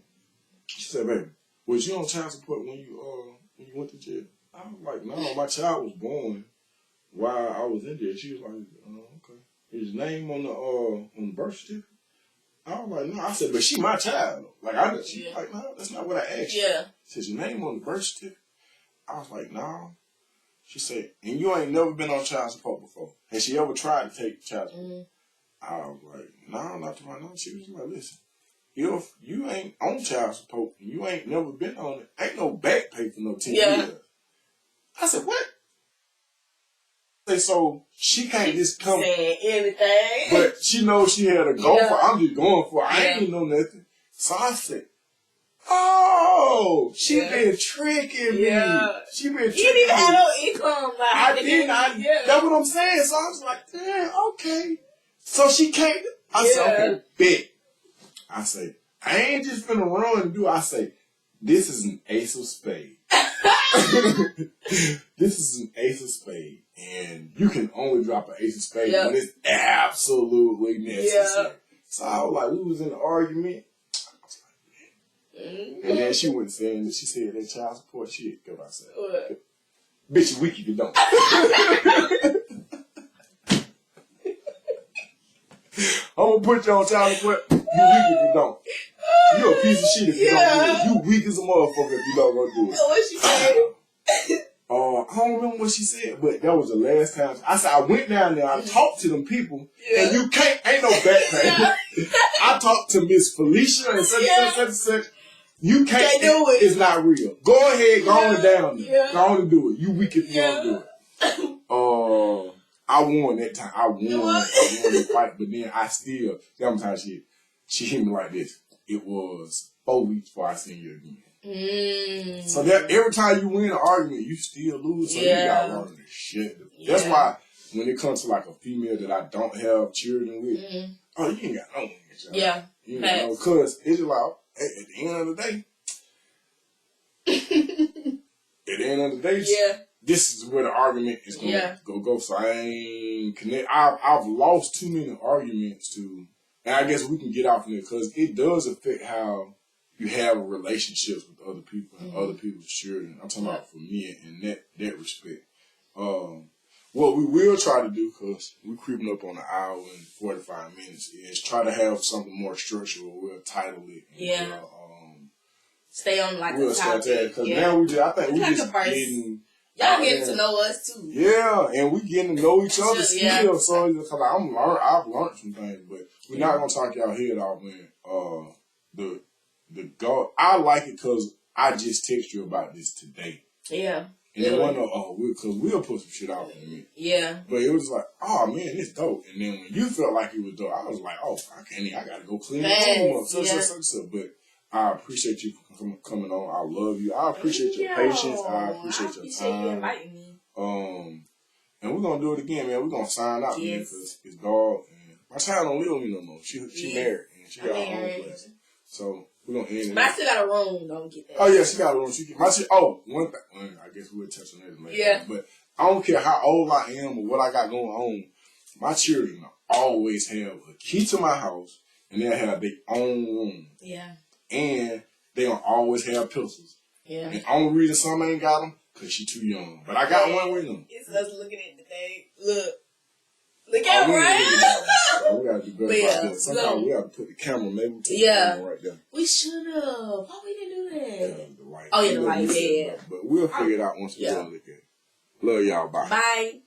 she said, baby, was you on child support when you went to jail? I was like, no, my child was born while I was in there. She was like, okay. His name on the birth certificate? I was like, no. I said, but she my child. Like, she was like, no, that's not what I asked you. Yeah. She said, your name on the birth certificate? I was like, no. She said, and you ain't never been on child support before. Has she ever tried to take child support? I was like, no, not to my knowledge. She was like, listen, if you ain't on child support and you ain't never been on it, ain't no back pay for no 10 years. I said, what? So she can't just come saying anything. But she knows she had to go for it. I'm just going for it. I ain't know nothing. So I said, oh, she been tricking me. She been tricking me. You didn't have no income. Like, I didn't. That's what I'm saying. So I was like, damn, okay. So she can't. I said, okay, bet. I say, I ain't just finna run and do. I say, this is an ace of spades. This is an ace of spades. And you can only drop an ace of spades when it's absolutely necessary. So I was like, we was in an argument. And then she went saying that she said that child support shit. Go outside. Bitch, you weak if you don't. I'm gonna put you on child support. You weak if you don't. You a piece of shit if you don't do it. You weak as a motherfucker if you don't go do it. What she said? I don't remember what she said, but that was the last time. I said, I went down there, I talked to them people, and you ain't no back pay. I talked to Miss Felicia and such. You can't do it. It's not real. Go ahead, go on down there. Go on and do it. You weak if you don't do it. I won that time. I won the fight, but then I still, sometimes she hit me like this. It was 4 weeks before I seen you again. So that every time you win an argument, you still lose. So you gotta learn this shit. That's why when it comes to like a female that I don't have children with, oh, you ain't got no one. You know, because it's like at the end of the day, At the end of the day, this is where the argument is going to go. So I ain't connect. I've lost too many arguments to, and I guess we can get off of it because it does affect how you have relationships with other people and other people's children. I'm talking about for me in that respect. What we will try to do, because we're creeping up on an hour and 45 minutes, is try to have something more structural. We'll title it. And stay on like a topic. Because now I think we just getting... Y'all getting to know us too. Yeah, and we getting to know each other still. So because I've learned some things, but we're not gonna talk y'all head off, man. The goal, I like it because I just text you about this today. Yeah. And then because we'll put some shit out in a minute. Yeah. But it was like, oh man, it's dope. And then when you felt like it was dope, I was like, oh, I gotta go clean the room up. So. But I appreciate you for coming on. I love you. I appreciate your patience. I appreciate your time. You inviting me. And we're gonna do it again, man. We're gonna sign out, man, because it's dog. And my child don't live with me no more. She married and she got her own place. So we're gonna end it. But I still got a room. Don't get that. Oh yeah, she got a room. One thing. I guess we'll touch on that later. Yeah. But I don't care how old I am or what I got going on. My children always have a key to my house, and they'll have their own room. Yeah. And they don't always have pistols. Yeah. And the only reason some ain't got them, because she too young. But I got one with them. It's us looking at the thing. Look at right. We got to do better about this. Sometimes we got to put the camera, maybe put the camera right there. We should have. Why we didn't do that? The light. Oh, yeah, the light. Yeah. But we'll figure it out once we go look at it. Love y'all. Bye. Bye.